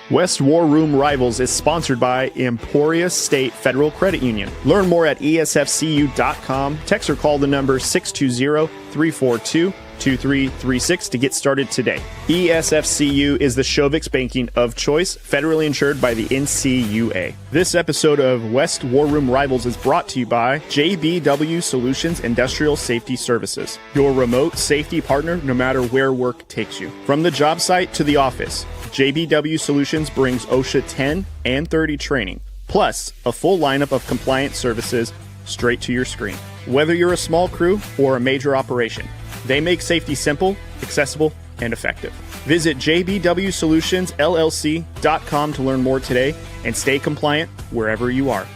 West War Room Rivals is sponsored by Emporia State Federal Credit Union. Learn more at esfcu.com. Text or call the number 620-342-2336 to get started today. ESFCU is the Shovix banking of choice, federally insured by the NCUA. This episode of West War Room Rivals is brought to you by JBW Solutions Industrial Safety Services, your remote safety partner no matter where work takes you. From the job site to the office, JBW Solutions brings OSHA 10 and 30 training, plus a full lineup of compliance services straight to your screen. Whether you're a small crew or a major operation, they make safety simple, accessible, and effective. Visit jbwsolutionsllc.com to learn more today and stay compliant wherever you are.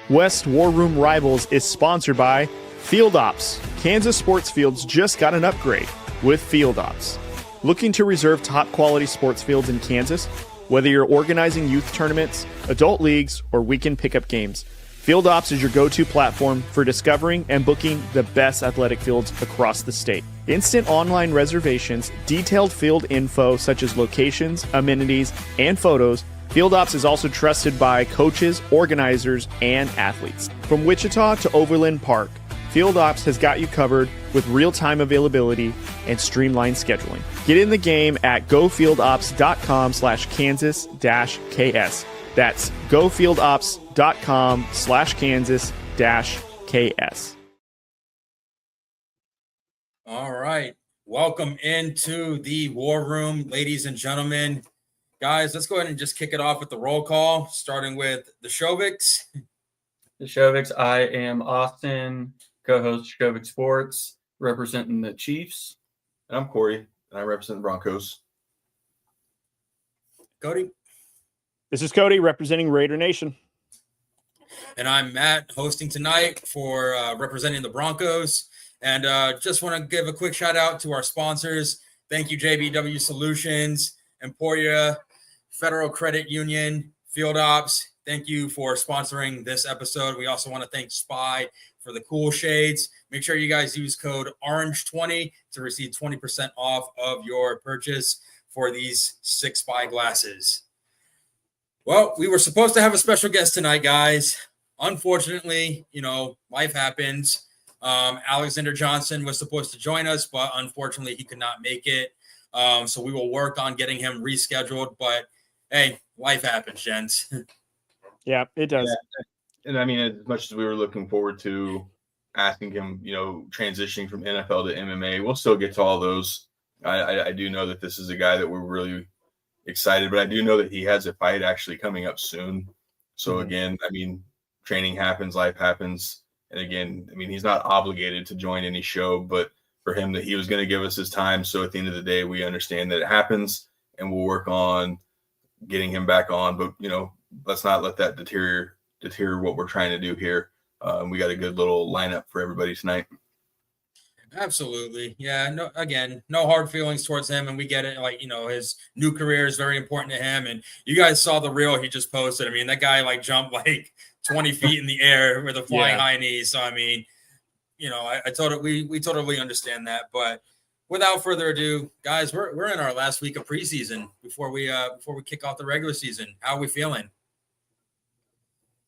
West War Room Rivals is sponsored by Field Ops. Kansas sports fields just got an upgrade with Field Ops. Looking to reserve top quality sports fields in Kansas? Whether you're organizing youth tournaments, adult leagues, or weekend pickup games, Field Ops is your go-to platform for discovering and booking the best athletic fields across the state. Instant online reservations, detailed field info such as locations, amenities, and photos. Field Ops is also trusted by coaches, organizers, and athletes. From Wichita to Overland Park, Field Ops has got you covered with real-time availability and streamlined scheduling. Get in the game at gofieldops.com/Kansas-KS. That's gofieldops.com/Kansas-KS. All right. Welcome into the War Room, ladies and gentlemen. Guys, let's go ahead and just kick it off with the roll call, starting with the Shovix. The Shovix, I am Austin, co-host Shovix Sports, representing the Chiefs. And I'm Corey, and I represent the Broncos. Cody. This is Cody representing Raider Nation. And I'm Matt, hosting tonight for representing the Broncos. And just want to give a quick shout out to our sponsors. Thank you, JBW Solutions, Emporia, Federal Credit Union, Field Ops. Thank you for sponsoring this episode. We also want to thank Spy for the cool shades. Make sure you guys use code ORANGE20 to receive 20% off of your purchase for these 6 Spy glasses. Well, we were supposed to have a special guest tonight, guys. Unfortunately, life happens. Alexander Johnson was supposed to join us, but unfortunately he could not make it. So we will work on getting him rescheduled. But, hey, life happens, gents. Yeah, it does. Yeah. And I mean, as much as we were looking forward to asking him, transitioning from NFL to MMA, we'll still get to all those. I do know that this is a guy that we're really excited, but I do know that he has a fight actually coming up soon. So again, I mean, training happens, life happens. And again, I mean, he's not obligated to join any show, but for him that he was going to give us his time. So at the end of the day, we understand that it happens and we'll work on getting him back on. But, let's not let that deter what we're trying to do here. We got a good little lineup for everybody tonight. Absolutely. Yeah. No hard feelings towards him. And we get it. His new career is very important to him. And you guys saw the reel he just posted. I mean, that guy jumped 20 feet in the air with a flying high knee. So, I mean, we totally understand that. But without further ado, guys, we're in our last week of preseason before we kick off the regular season. How are we feeling?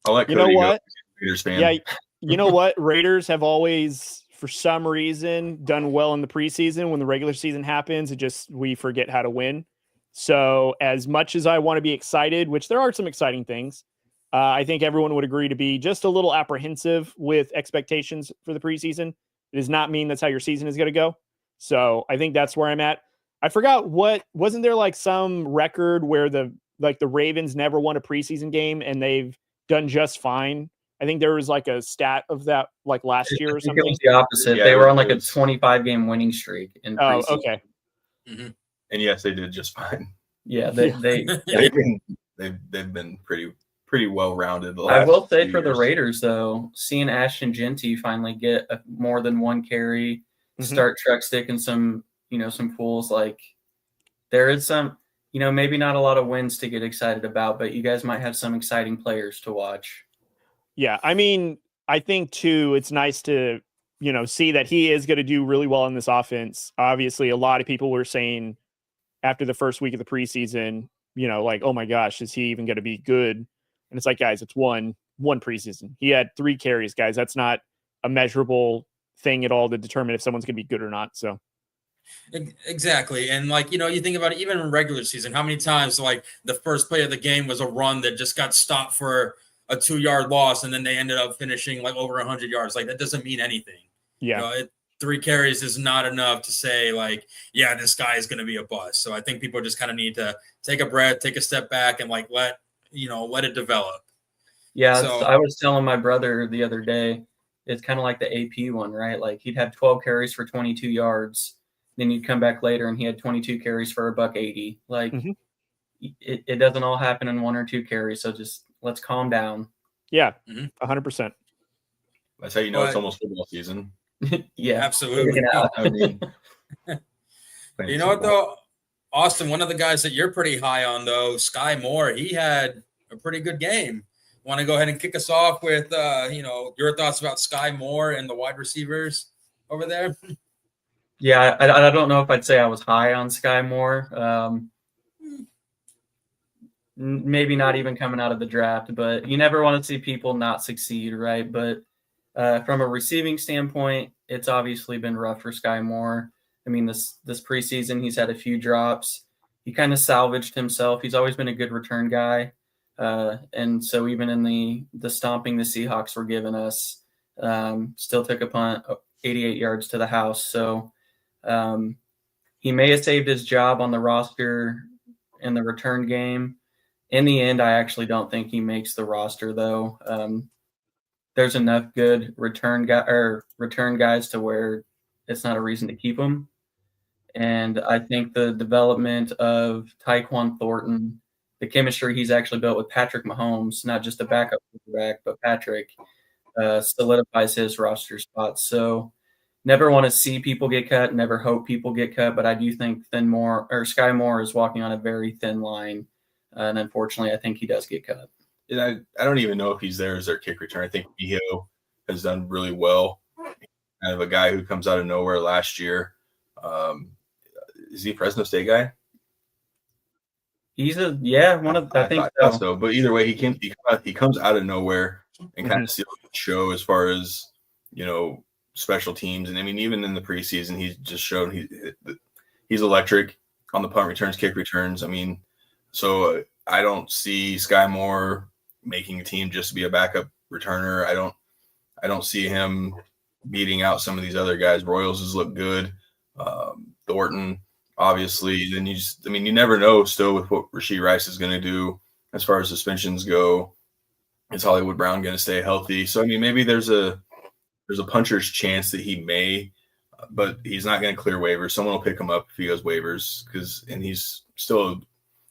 I'll let Cody go. Raiders fan. Yeah, you know what? Raiders have always, for some reason, done well in the preseason. When the regular season happens, we forget how to win. So as much as I want to be excited, which there are some exciting things, I think everyone would agree to be just a little apprehensive with expectations for the preseason. It does not mean that's how your season is going to go. So I think that's where I'm at. I forgot wasn't there some record where the Ravens never won a preseason game and they've done just fine. I think there was a stat of that last year or something. It was the opposite. Yeah, they were on a 25-game winning streak in preseason. Oh, okay. Mm-hmm. And yes, they did just fine. Yeah, they've been pretty well rounded. I will say for the Raiders though, seeing Ashton Genty finally get more than one carry, start truck sticking some pools, there is some. Maybe not a lot of wins to get excited about, but you guys might have some exciting players to watch. Yeah, I mean, I think, too, it's nice to, see that he is going to do really well in this offense. Obviously, a lot of people were saying after the first week of the preseason, like, oh my gosh, is he even going to be good? And it's like, guys, it's one preseason. He had 3 carries, guys. That's not a measurable thing at all to determine if someone's going to be good or not. So. Exactly. And you think about it, even in regular season, how many times the first play of the game was a run that just got stopped for a 2-yard loss, and then they ended up finishing over 100 yards. That doesn't mean anything. Yeah. 3 carries is not enough to say yeah, this guy is going to be a bust. So I think people just kind of need to take a breath, take a step back, and let it develop. Yeah. So, I was telling my brother the other day, it's kind of like the AP one, right? He'd have 12 carries for 22 yards. Then you'd come back later and he had 22 carries for $180. It doesn't all happen in 1 or 2 carries. So just let's calm down. Yeah. 100%. That's how you know it's almost football season. Yeah, absolutely. I mean, you know what though, Austin, one of the guys that you're pretty high on though, Skyy Moore, he had a pretty good game. Want to go ahead and kick us off with your thoughts about Skyy Moore and the wide receivers over there? Yeah, I don't know if I'd say I was high on Skyy Moore. Maybe not even coming out of the draft, but you never want to see people not succeed, right? But from a receiving standpoint, it's obviously been rough for Skyy Moore. I mean, this preseason, he's had a few drops. He kind of salvaged himself. He's always been a good return guy. And so even in the stomping the Seahawks were giving us, still took a punt 88 yards to the house. So he may have saved his job on the roster in the return game. In the end, I actually don't think he makes the roster, though. There's enough good return guys to where it's not a reason to keep him. And I think the development of Tyquan Thornton, the chemistry he's actually built with Patrick Mahomes, not just a backup quarterback, but Patrick, solidifies his roster spot. So never want to see people get cut, never hope people get cut, but I do think Skyy Moore is walking on a very thin line. And unfortunately, I think he does get cut. And I don't even know if he's there as their kick return. I think Bijo has done really well. Kind of a guy who comes out of nowhere last year. Is he a Fresno State guy? He's I think so. But either way, he comes out of nowhere and kind of steals the show as far as, special teams. And I mean, even in the preseason, he's just shown he's electric on the punt returns, kick returns. I mean, so I don't see Skyy Moore making a team just to be a backup returner. I don't see him beating out some of these other guys. Royals has looked good. Thornton, obviously. Then you never know still with what Rashee Rice is going to do as far as suspensions go. Is Hollywood Brown going to stay healthy? So, I mean, maybe there's a puncher's chance that he may, but he's not going to clear waivers. Someone will pick him up if he goes waivers and he's still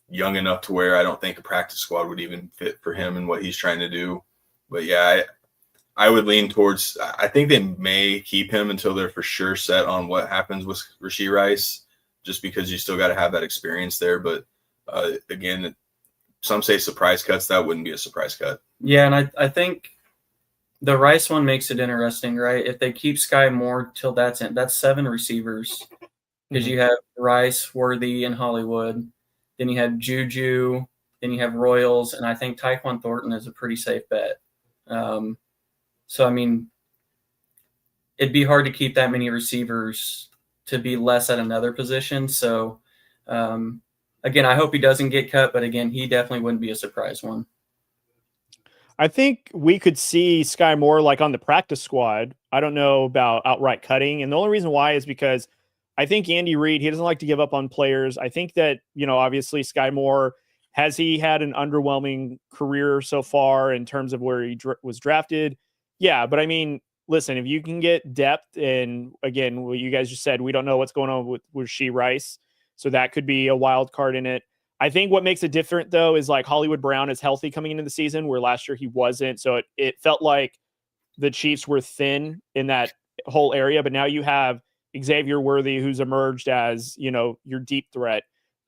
young enough to where I don't think a practice squad would even fit for him and what he's trying to do. But yeah, I would lean towards, I think they may keep him until they're for sure set on what happens with Rashee Rice, just because you still got to have that experience there. But again, some say surprise cuts. That wouldn't be a surprise cut. Yeah, and I think the Rice one makes it interesting, right? If they keep Skyy Moore till that's 7 receivers, because you have Rice, Worthy, and Hollywood. Then you have Juju. Then you have Royals, and I think Tyquan Thornton is a pretty safe bet. So I mean, it'd be hard to keep that many receivers to be less at another position. So again, I hope he doesn't get cut, but again, he definitely wouldn't be a surprise one. I think we could see Skyy Moore on the practice squad. I don't know about outright cutting. And the only reason why is because I think Andy Reid, he doesn't like to give up on players. I think that, obviously Skyy Moore, has he had an underwhelming career so far in terms of where he was drafted? Yeah. But I mean, listen, if you can get depth, and again, what you guys just said, we don't know what's going on with Rashee Rice. So that could be a wild card in it. I think what makes it different, though, is Hollywood Brown is healthy coming into the season, where last year he wasn't. So it felt like the Chiefs were thin in that whole area. But now you have Xavier Worthy, who's emerged as, your deep threat.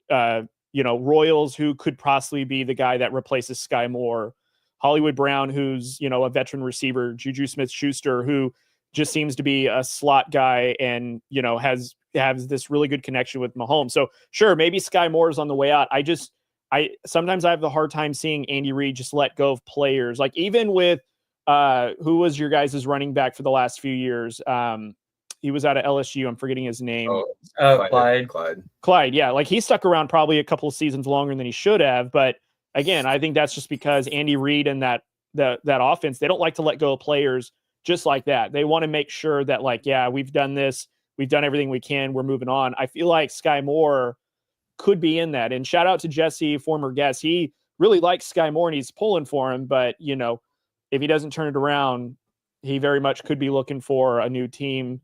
Royals, who could possibly be the guy that replaces Skyy Moore. Hollywood Brown, who's, a veteran receiver. Juju Smith-Schuster, who just seems to be a slot guy and, has this really good connection with Mahomes. So sure, maybe Skyy Moore is on the way out. I sometimes I have the hard time seeing Andy Reid just let go of players. Like even with who was your guys' running back for the last few years? He was out of LSU. I'm forgetting his name. Clyde. Yeah. Like he stuck around probably a couple of seasons longer than he should have. But again, I think that's just because Andy Reid and that offense, they don't like to let go of players just like that. They want to make sure that like, yeah, we've done this. We've done everything we can. We're moving on. I feel like Skyy Moore could be in that. And shout out to Jesse, former guest. He really likes Skyy Moore and he's pulling for him. But, you know, if he doesn't turn it around, he very much could be looking for a new team.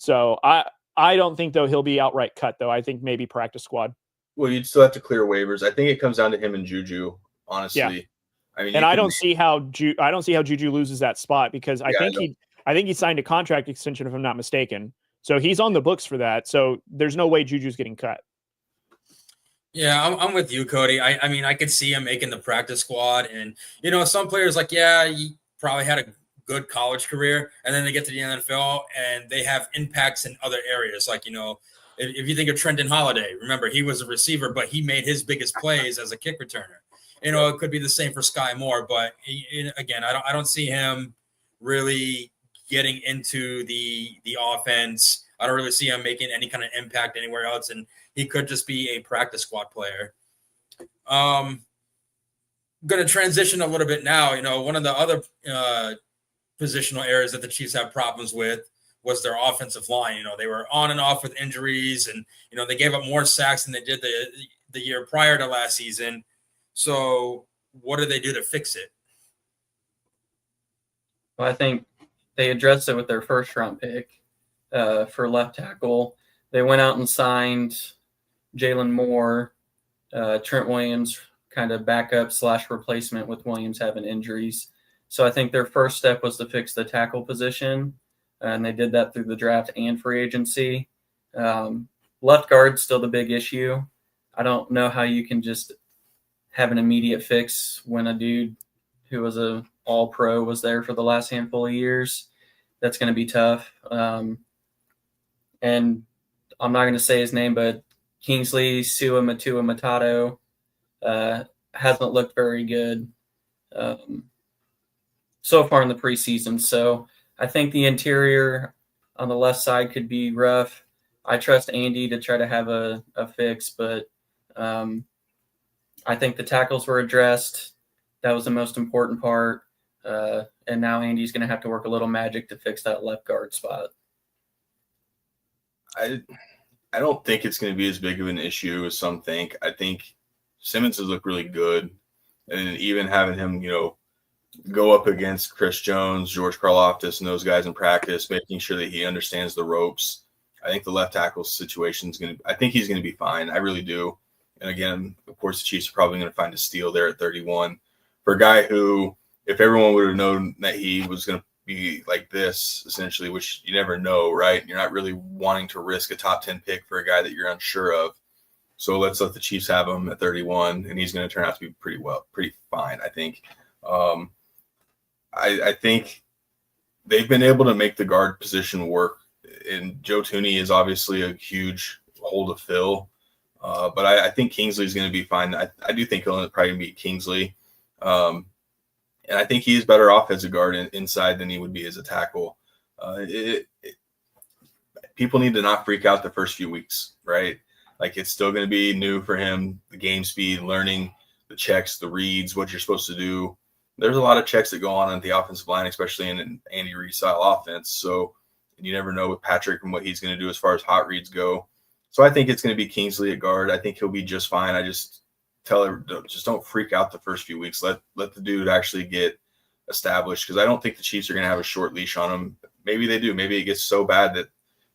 So I don't think, though, he'll be outright cut, though. I think maybe practice squad. Well, you'd still have to clear waivers. I think it comes down to him and Juju, honestly. Yeah. I mean, and I don't see how Juju loses that spot because I think he signed a contract extension, if I'm not mistaken. So he's on the books for that. So there's no way Juju's getting cut. Yeah, I'm with you, Cody. I mean, I could see him making the practice squad. And, you know, some players like, yeah, he probably had a good college career, and then they get to the NFL and they have impacts in other areas. Like, you know, if you think of Trenton Holiday, remember he was a receiver, but he made his biggest plays as a kick returner. You know, it could be the same for Skyy Moore, but again, I don't see him really getting into the offense. I don't really see him making any kind of impact anywhere else, and he could just be a practice squad player. Going to transition a little bit now. You know, one of the other positional areas that the Chiefs have problems with was their offensive line. You know, they were on and off with injuries, and, you know, they gave up more sacks than they did the year prior to last season. So what do they do to fix it? Well, I think they addressed it with their first round pick for left tackle. They went out and signed Jalen Moore, Trent Williams, kind of backup / replacement with Williams having injuries. So I think their first step was to fix the tackle position, and they did that through the draft and free agency. Left guard's still the big issue. I don't know how you can just have an immediate fix when a dude who was a all-pro was there for the last handful of years. That's going to be tough. And I'm not going to say his name, but Kingsley Suamataua hasn't looked very good so far in the preseason. So I think the interior on the left side could be rough. I trust Andy to try to have a fix, but I think the tackles were addressed. That was the most important part. And now Andy's going to have to work a little magic to fix that left guard spot. I don't think it's going to be as big of an issue as some think. I think Simmons has looked really good. And even having him, you know, go up against Chris Jones, George Karlaftis, and those guys in practice, making sure that he understands the ropes. I think the left tackle situation is I think he's going to be fine. I really do. And again, of course, the Chiefs are probably going to find a steal there at 31 for a guy who, if everyone would have known that he was going to be like this, essentially, which you never know, right? You're not really wanting to risk a top 10 pick for a guy that you're unsure of. So let's let the Chiefs have him at 31, and he's going to turn out to be pretty fine, I think. I think they've been able to make the guard position work, and Joe Thuney is obviously a huge hole to fill. But I think Kingsley's going to be fine. I do think he'll probably beat Kingsley. And I think he's better off as a guard inside than he would be as a tackle. People need to not freak out the first few weeks, right? Like, it's still going to be new for him, the game speed, learning the checks, the reads, what you're supposed to do. There's a lot of checks that go on the offensive line, especially in an Andy Reid style offense. So you never know with Patrick and what he's going to do as far as hot reads go. So I think it's going to be Kingsley at guard. I think he'll be just fine. I just tell her, just don't freak out the first few weeks. Let the dude actually get established, because I don't think the Chiefs are going to have a short leash on him. Maybe they do. Maybe it gets so bad that,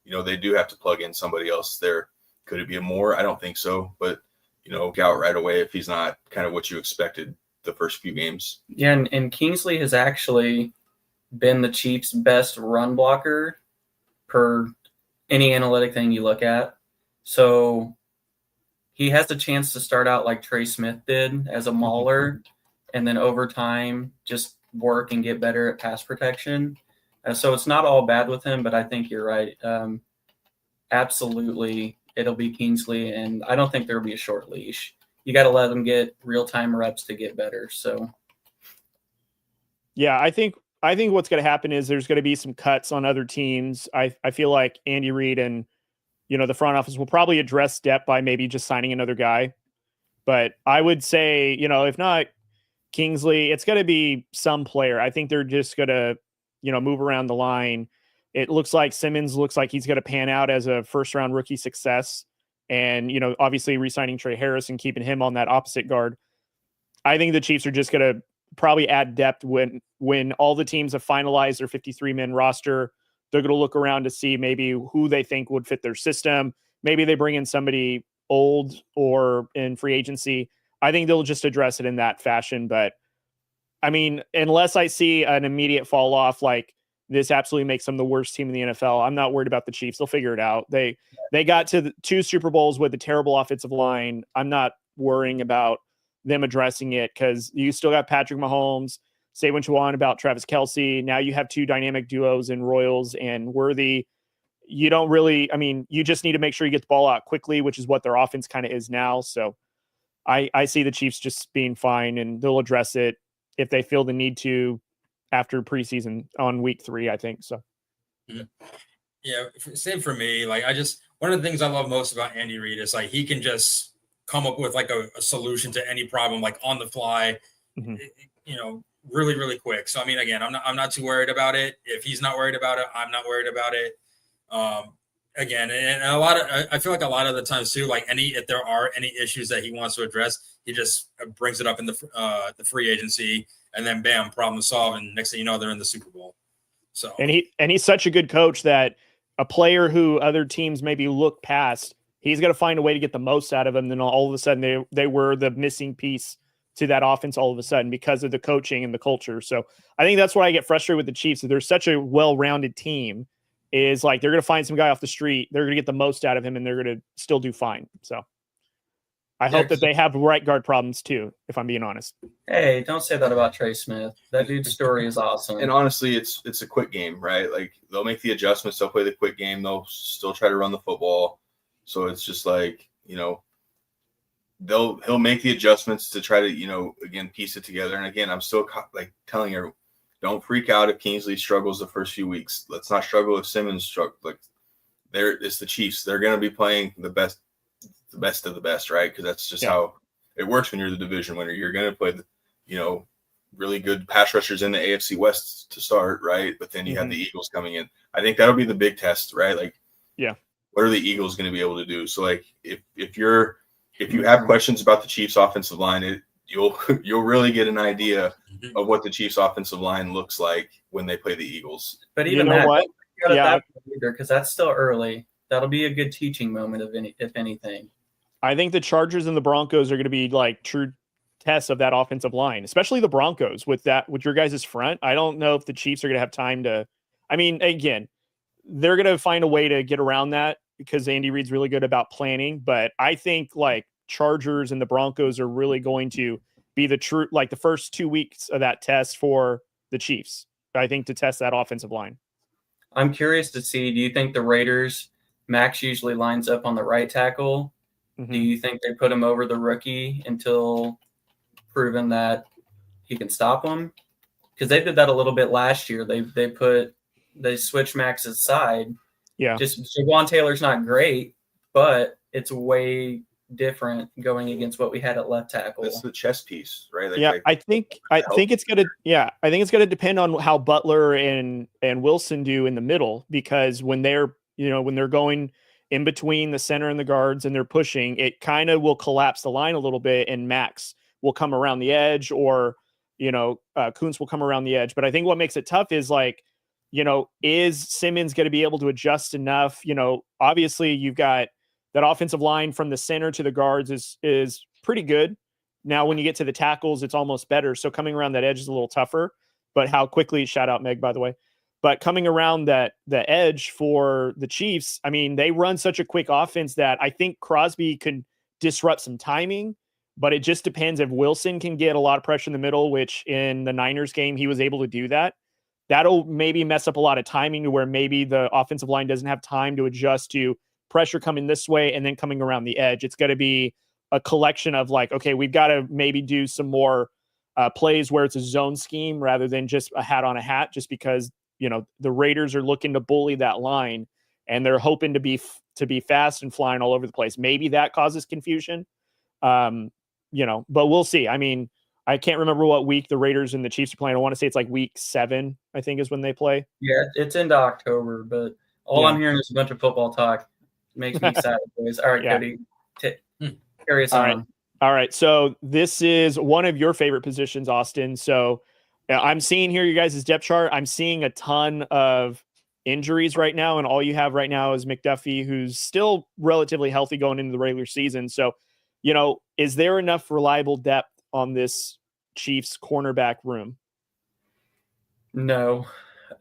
you know, they do have to plug in somebody else there. Could it be a Moore? I don't think so. But, you know, out right away if he's not kind of what you expected the first few games. Yeah, and Kingsley has actually been the Chiefs' best run blocker per any analytic thing you look at. So he has a chance to start out like Trey Smith did as a mauler, and then over time just work and get better at pass protection. So it's not all bad with him, but I think you're right. Absolutely, it'll be Kingsley, and I don't think there'll be a short leash. you got to let them get real-time reps to get better. So, yeah, I think what's going to happen is there's going to be some cuts on other teams. I feel like Andy Reid and, the front office will probably address depth by maybe just signing another guy. But I would say, if not Kingsley, it's going to be some player. I think they're just going to, move around the line. It looks like Simmons looks like he's going to pan out as a first-round rookie success. And, obviously re-signing Trey Harris and keeping him on that opposite guard. I think the Chiefs are just going to probably add depth when all the teams have finalized their 53-man roster. They're going to look around to see maybe who they think would fit their system. Maybe they bring in somebody old or in free agency. I think they'll just address it in that fashion. But I mean, unless I see an immediate fall off, like this absolutely makes them the worst team in the NFL, I'm not worried about the Chiefs. They'll figure it out. They got to the 2 Super Bowls with a terrible offensive line. I'm not worrying about them addressing it because you still got Patrick Mahomes. Say what you want about Travis Kelce. Now you have 2 dynamic duos in Royals and Worthy. You don't really, you just need to make sure you get the ball out quickly, which is what their offense kind of is now. So I see the Chiefs just being fine, and they'll address it if they feel the need to after preseason on week 3, I think. So, yeah, same for me. Like, one of the things I love most about Andy Reid is like he can just come up with like a solution to any problem, like on the fly, really, really quick. So, again, I'm not too worried about it. If he's not worried about it, I'm not worried about it. Again, and I feel like a lot of the times too, like if there are any issues that he wants to address, he just brings it up in the free agency, and then bam, problem solved. And next thing you know, they're in the Super Bowl. So, and he's such a good coach that a player who other teams maybe look past, he's going to find a way to get the most out of them. Then all of a sudden they were the missing piece to that offense all of a sudden because of the coaching and the culture. So I think that's why I get frustrated with the Chiefs. They're such a well-rounded team. Is like they're going to find some guy off the street, they're going to get the most out of him, and they're going to still do fine. So I hope that they have right guard problems too, if I'm being honest. Hey, don't say that about Trey Smith. That dude's story is awesome. And honestly, it's a quick game, right? Like they'll make the adjustments, they'll play the quick game, they'll still try to run the football. So it's just like, he'll make the adjustments to try to, again, piece it together. And again, I'm still like telling everyone, don't freak out if Kingsley struggles the first few weeks. Let's not struggle if Simmons struggles. Like, it's the Chiefs. They're going to be playing the best of the best, right? Because that's just how it works when you're the division winner. You're going to play the, really good pass rushers in the AFC West to start, right? But then you have the Eagles coming in. I think that'll be the big test, right? Like, what are the Eagles going to be able to do? So, like, if you have questions about the Chiefs' offensive line, you'll really get an idea of what the Chiefs' offensive line looks like when they play the Eagles. But even because that's still early. That'll be a good teaching moment if anything. I think the Chargers and the Broncos are going to be like true tests of that offensive line, especially the Broncos with your guys' front. I don't know if the Chiefs are going to have time to. Again, they're going to find a way to get around that because Andy Reid's really good about planning. But I think like Chargers and the Broncos are really going to be the first 2 weeks of that test for the Chiefs, I think, to test that offensive line. I'm curious to see, do you think the Raiders, Max usually lines up on the right tackle? Do you think they put him over the rookie until proven that he can stop him? Because they did that a little bit last year. They switched Max's side. Yeah. Just Jawan Taylor's not great, but it's way different going against what we had at left tackle. That's the chess piece, right? I think it's gonna depend on how Butler and Wilson do in the middle, because when they're going in between the center and the guards and they're pushing, it kind of will collapse the line a little bit, and Max will come around the edge, or Kuntz will come around the edge. But I think what makes it tough is is Simmons going to be able to adjust enough? Obviously you've got that offensive line from the center to the guards is pretty good. Now, when you get to the tackles, it's almost better. So coming around that edge is a little tougher, but how quickly, shout out Meg, by the way, but coming around the edge for the Chiefs, they run such a quick offense that I think Crosby could disrupt some timing, but it just depends if Wilson can get a lot of pressure in the middle, which in the Niners game, he was able to do that. That'll maybe mess up a lot of timing to where maybe the offensive line doesn't have time to adjust to pressure coming this way and then coming around the edge. It's going to be a collection of like, okay, we've got to maybe do some more plays where it's a zone scheme rather than just a hat on a hat, just because, you know, the Raiders are looking to bully that line and they're hoping to be fast and flying all over the place. Maybe that causes confusion, you know, but we'll see. I mean, I can't remember what week the Raiders and the Chiefs are playing. I want to say it's like week 7, I think is when they play. Yeah, it's into October, but all I'm hearing is a bunch of football talk. It makes me excited, boys. All right, Cody, carry us on. All right. So this is one of your favorite positions, Austin. So I'm seeing here you guys' depth chart. I'm seeing a ton of injuries right now, and all you have right now is McDuffie, who's still relatively healthy going into the regular season. So, you know, is there enough reliable depth on this Chiefs cornerback room? No.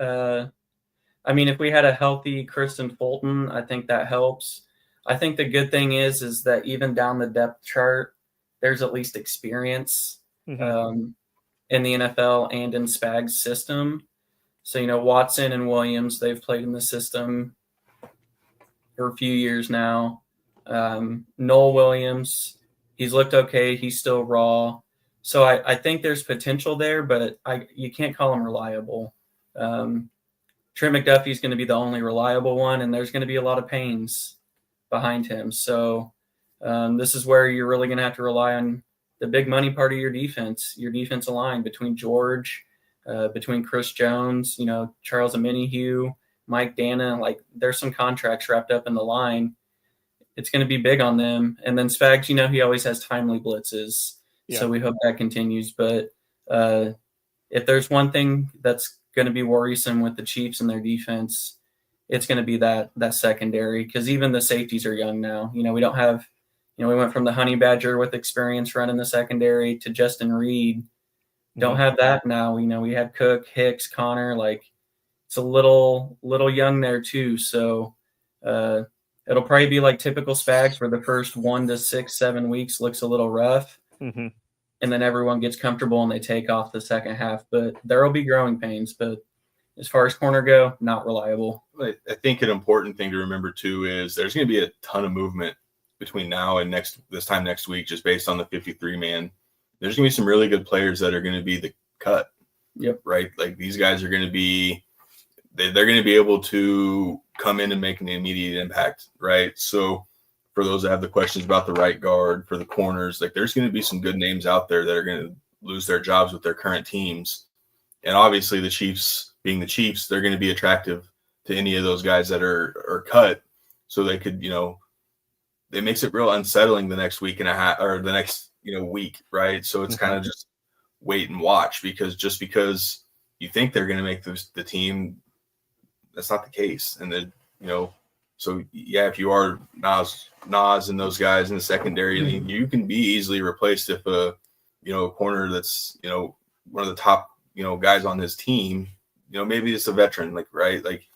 I mean, if we had a healthy Kristen Fulton, I think that helps. I think the good thing is that even down the depth chart, there's at least experience in the NFL and in Spag's system. So, you know, Watson and Williams, they've played in the system for a few years now. Noel Williams, he's looked okay. He's still raw. So I think there's potential there, but you can't call him reliable. Trent McDuffie is going to be the only reliable one, and there's going to be a lot of pains behind him. So this is where you're really going to have to rely on the big money part of your defensive line between George, between Chris Jones, you know, Charles Omenihu, Mike Dana. Like, there's some contracts wrapped up in the line. It's going to be big on them. And then Spags, you know, he always has timely blitzes. Yeah. So we hope that continues. But if there's one thing that's going to be worrisome with the Chiefs and their defense, it's going to be that secondary, because even the safeties are young now. You know, we don't have, you know, we went from the Honey Badger with experience running the secondary to Justin Reed. Don't have that now. You know, we had Cook, Hicks, Connor. Like, it's a little young there too. So it'll probably be like typical Spags, where the first 1 to 6, 7 weeks looks a little rough. And then everyone gets comfortable and they take off the second half. But there will be growing pains. But as far as corner go, not reliable. I think an important thing to remember too is there's going to be a ton of movement between now and this time next week, just based on the 53-man. There's going to be some really good players that are going to be the cut. Yep. Right. Like, these guys are going to be, they're going to be able to come in and make an immediate impact. Right. So for those that have the questions about the right guard, for the corners, like, there's going to be some good names out there that are going to lose their jobs with their current teams. And obviously the Chiefs, being the Chiefs, they're going to be attractive to any of those guys that are cut. So they could, you know, it makes it real unsettling the next week and a half, or the next, you know, week. Right. So it's kind of just wait and watch, because just because you think they're going to make the team, that's not the case. And then, you know, so yeah, if you are Nas and those guys in the secondary, you can be easily replaced if a corner that's, you know, one of the top, you know, guys on his team, you know, maybe it's a veteran, like, right. Like,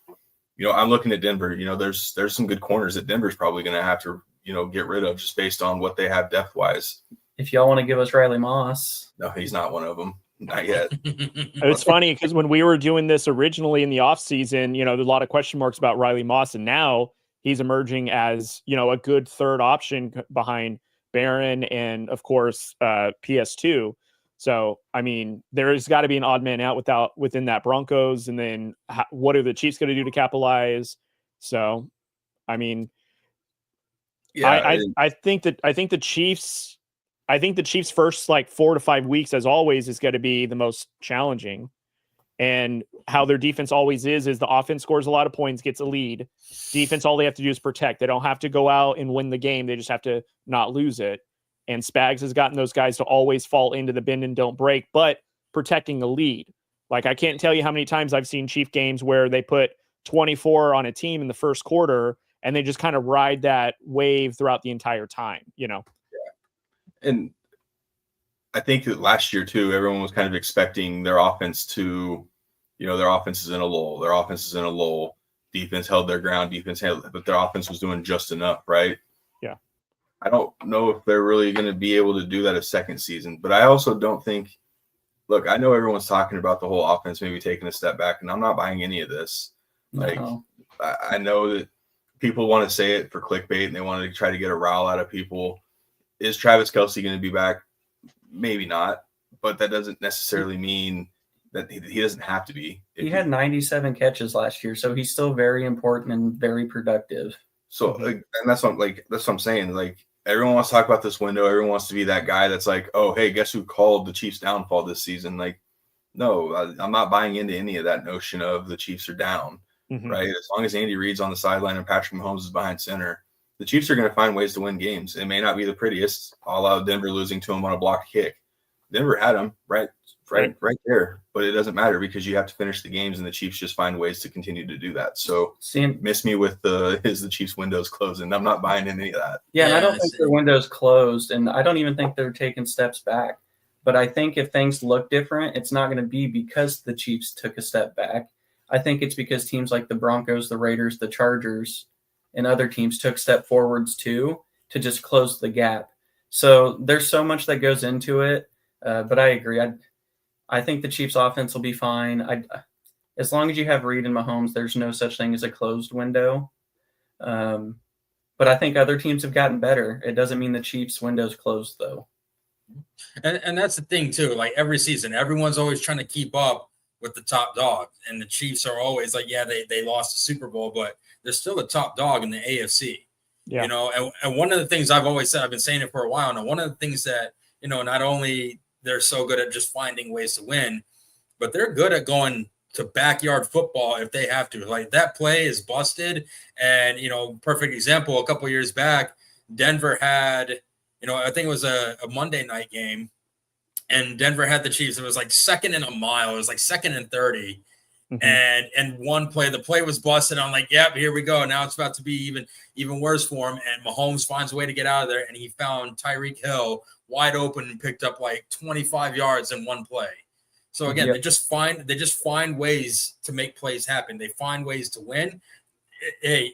you know, I'm looking at Denver, you know, there's some good corners that Denver's probably going to have to, you know, get rid of, just based on what they have depth wise. If y'all want to give us Riley Moss. No, he's not one of them. Not yet. It's funny, because when we were doing this originally in the offseason, you know, there's a lot of question marks about Riley Moss, and now he's emerging as, you know, a good third option behind Barron and, of course, PS2. So, I mean, there's got to be an odd man out within that Broncos. And then what are the Chiefs going to do to capitalize? So, I mean, yeah, I think the Chiefs first like 4 to 5 weeks, as always, is going to be the most challenging. And how their defense always is the offense scores a lot of points, gets a lead. Defense, all they have to do is protect. They don't have to go out and win the game. They just have to not lose it. And Spags has gotten those guys to always fall into the bend and don't break, but protecting the lead. Like, I can't tell you how many times I've seen Chief games where they put 24 on a team in the first quarter and they just kind of ride that wave throughout the entire time, you know? Yeah. And I think that last year too, everyone was kind of expecting their offense to, you know, their offense is in a lull. Defense held their ground, but their offense was doing just enough, right? Yeah. I don't know if they're really going to be able to do that a second season, but I also don't think, look, I know everyone's talking about the whole offense maybe taking a step back, and I'm not buying any of this. Like, I know that people want to say it for clickbait and they want to try to get a rile out of people. is Travis Kelce going to be back? Maybe not, but that doesn't necessarily mean that he doesn't have to be. He had 97 catches last year, so he's still very important and very productive. So, and that's what I'm saying. Like, everyone wants to talk about this window. Everyone wants to be that guy that's like, oh, hey, guess who called the Chiefs' downfall this season? Like, no, I'm not buying into any of that notion of the Chiefs are down, right? As long as Andy Reid's on the sideline and Patrick Mahomes is behind center, the Chiefs are going to find ways to win games. It may not be the prettiest, a la Denver losing to them on a blocked kick. Denver had them right there, but it doesn't matter because you have to finish the games, and the Chiefs just find ways to continue to do that. So miss me with is the Chiefs' windows closing? I'm not buying in any of that. Yeah, and I don't think their window's closed, and I don't even think they're taking steps back. But I think if things look different, it's not going to be because the Chiefs took a step back. I think it's because teams like the Broncos, the Raiders, the Chargers, and other teams took step forwards too to just close the gap. So there's so much that goes into it, but I agree. I think the Chiefs' offense will be fine. As long as you have Reid and Mahomes, there's no such thing as a closed window. But I think other teams have gotten better. It doesn't mean the Chiefs' window's closed, though. And that's the thing, too. Like, every season, everyone's always trying to keep up with the top dog. And the Chiefs are always like, yeah, they lost the Super Bowl, but they're still the top dog in the AFC. Yeah. You know, and one of the things I've always said, I've been saying it for a while now, one of the things that, you know, not only they're so good at just finding ways to win, but they're good at going to backyard football if they have to. Like, that play is busted. And, you know, perfect example, a couple of years back, Denver had, you know, I think it was a Monday night game, and Denver had the Chiefs. It was like 2nd and a mile. It was like 2nd and 30. And one play, the play was busted. I'm like, yep, here we go. Now it's about to be even worse for him. And Mahomes finds a way to get out of there, and he found Tyreek Hill wide open and picked up like 25 yards in one play. So again, they just find ways to make plays happen. They find ways to win. Hey,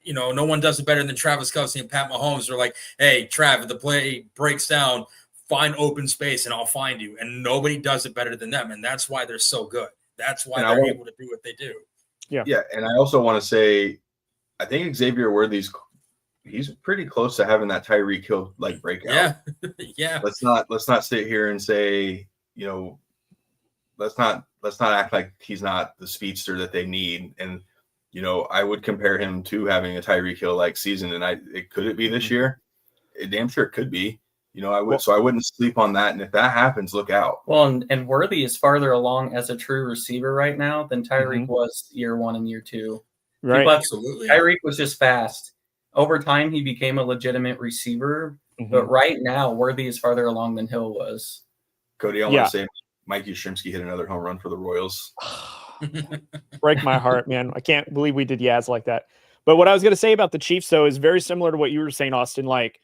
you know, no one does it better than Travis Kelce and Pat Mahomes. They're like, hey, Trav, if the play breaks down, find open space and I'll find you. And nobody does it better than them. And that's why they're so good. That's why they're able to do what they do. Yeah. And I also want to say, I think Xavier Worthy's he's pretty close to having that Tyreek Hill like breakout. Yeah. Let's not sit here and say, you know, let's not act like he's not the speedster that they need. And, you know, I would compare him to having a Tyreek Hill like season. And could it be this year? It damn sure could be. You know, I wouldn't sleep on that. And if that happens, look out. Well, and Worthy is farther along as a true receiver right now than Tyreek was year 1 and year 2. Right. Absolutely. Tyreek was just fast. Over time, he became a legitimate receiver. But right now, Worthy is farther along than Hill was. Cody, I want to say Mike Yastrzemski hit another home run for the Royals. Break my heart, man. I can't believe we did Yaz like that. But what I was going to say about the Chiefs, though, is very similar to what you were saying, Austin. Like,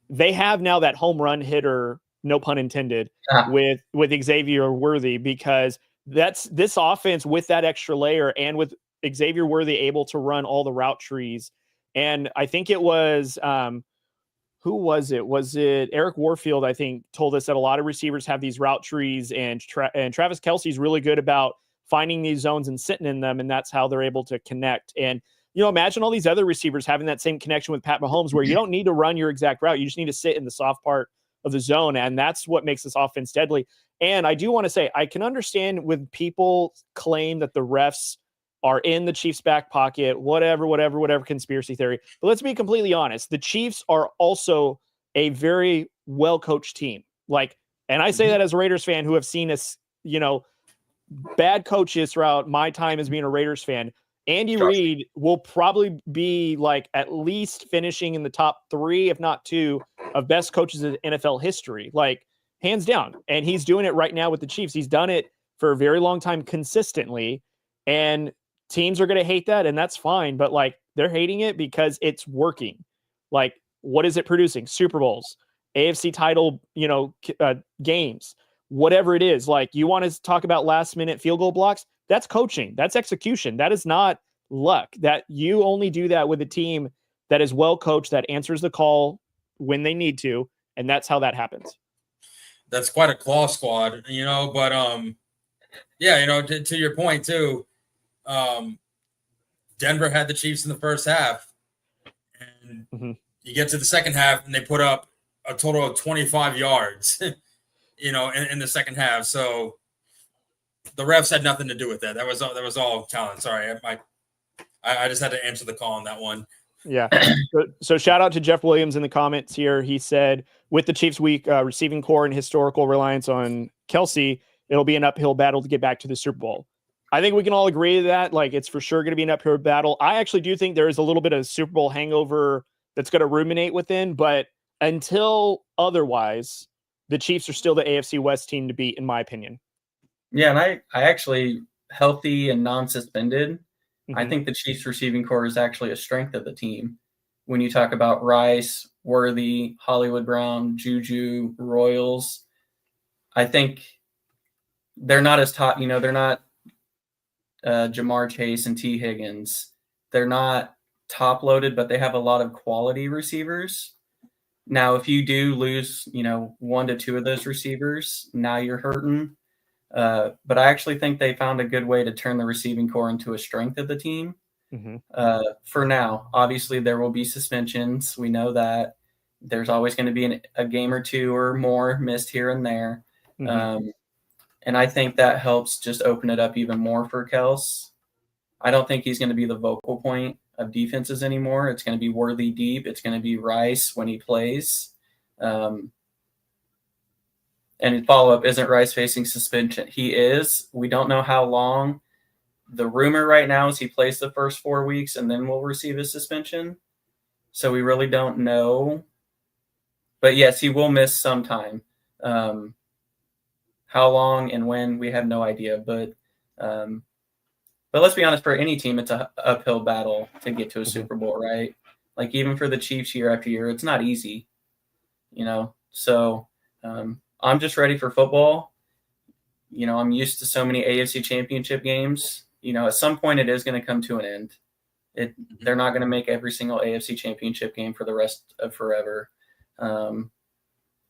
they have now that home run hitter, no pun intended, with Xavier Worthy, because that's this offense with that extra layer and with Xavier Worthy able to run all the route trees. And I think it was who was it? Was it Eric Warfield? I think told us that a lot of receivers have these route trees, and Travis Kelce's really good about finding these zones and sitting in them, and that's how they're able to connect. And you know, imagine all these other receivers having that same connection with Pat Mahomes, where you don't need to run your exact route. You just need to sit in the soft part of the zone. And that's what makes this offense deadly. And I do want to say, I can understand when people claim that the refs are in the Chiefs' back pocket, whatever conspiracy theory. But let's be completely honest. The Chiefs are also a very well-coached team. Like, and I say that as a Raiders fan who have seen us, you know, bad coaches throughout my time as being a Raiders fan. Andy Reid will probably be like at least finishing in the top 3, if not 2, of best coaches in NFL history, like hands down. And he's doing it right now with the Chiefs. He's done it for a very long time consistently, and teams are going to hate that, and that's fine. But like, they're hating it because it's working. Like, what is it producing? Super Bowls, AFC title, you know, games, whatever it is. Like, you want to talk about last minute field goal blocks? That's coaching. That's execution. That is not luck. That you only do that with a team that is well coached, that answers the call when they need to, and that's how that happens. That's quite a claw squad, you know. But yeah, you know, to your point too. Denver had the Chiefs in the first half, and you get to the second half, and they put up a total of 25 yards, in the second half. So the refs had nothing to do with that. That was all talent. Sorry, I just had to answer the call on that one. Yeah. So shout out to Jeff Williams in the comments here. He said, with the Chiefs' weak receiving core and historical reliance on Kelsey, it'll be an uphill battle to get back to the Super Bowl. I think we can all agree to that. Like, it's for sure going to be an uphill battle. I actually do think there is a little bit of Super Bowl hangover that's going to ruminate within, but until otherwise, the Chiefs are still the AFC West team to beat, in my opinion. Yeah, and I actually, healthy and non-suspended, I think the Chiefs receiving core is actually a strength of the team. When you talk about Rice, Worthy, Hollywood Brown, Juju, Royals, I think they're not as top, they're not Jamar Chase and T. Higgins. They're not top loaded, but they have a lot of quality receivers. Now, if you do lose, 1 to 2 of those receivers, now you're hurting. But I actually think they found a good way to turn the receiving core into a strength of the team. For now, obviously there will be suspensions. We know that there's always going to be a game or two or more missed here and there. And I think that helps just open it up even more for Kels. I don't think he's going to be the vocal point of defenses anymore. It's going to be Worthy deep. It's going to be Rice when he plays. And follow-up, isn't Rice facing suspension? He is. We don't know how long. The rumor right now is he plays the first 4 weeks and then will receive a suspension. So we really don't know. But yes, he will miss some time. How long and when, we have no idea. But let's be honest, for any team, it's an uphill battle to get to a Super Bowl, right? Like, even for the Chiefs year after year, it's not easy, So I'm just ready for football. I'm used to so many AFC championship games. At some point it is going to come to an end. They're not going to make every single AFC championship game for the rest of forever.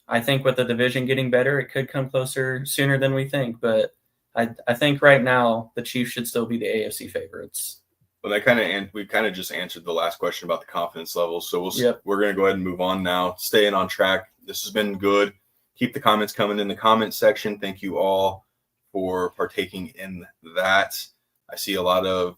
I think with the division getting better, it could come closer sooner than we think. But I think right now the Chiefs should still be the AFC favorites. Well, we kind of just answered the last question about the confidence levels. So we're going to go ahead and move on now. Staying on track. This has been good. Keep the comments coming in the comment section. Thank you all for partaking in that. I see a lot of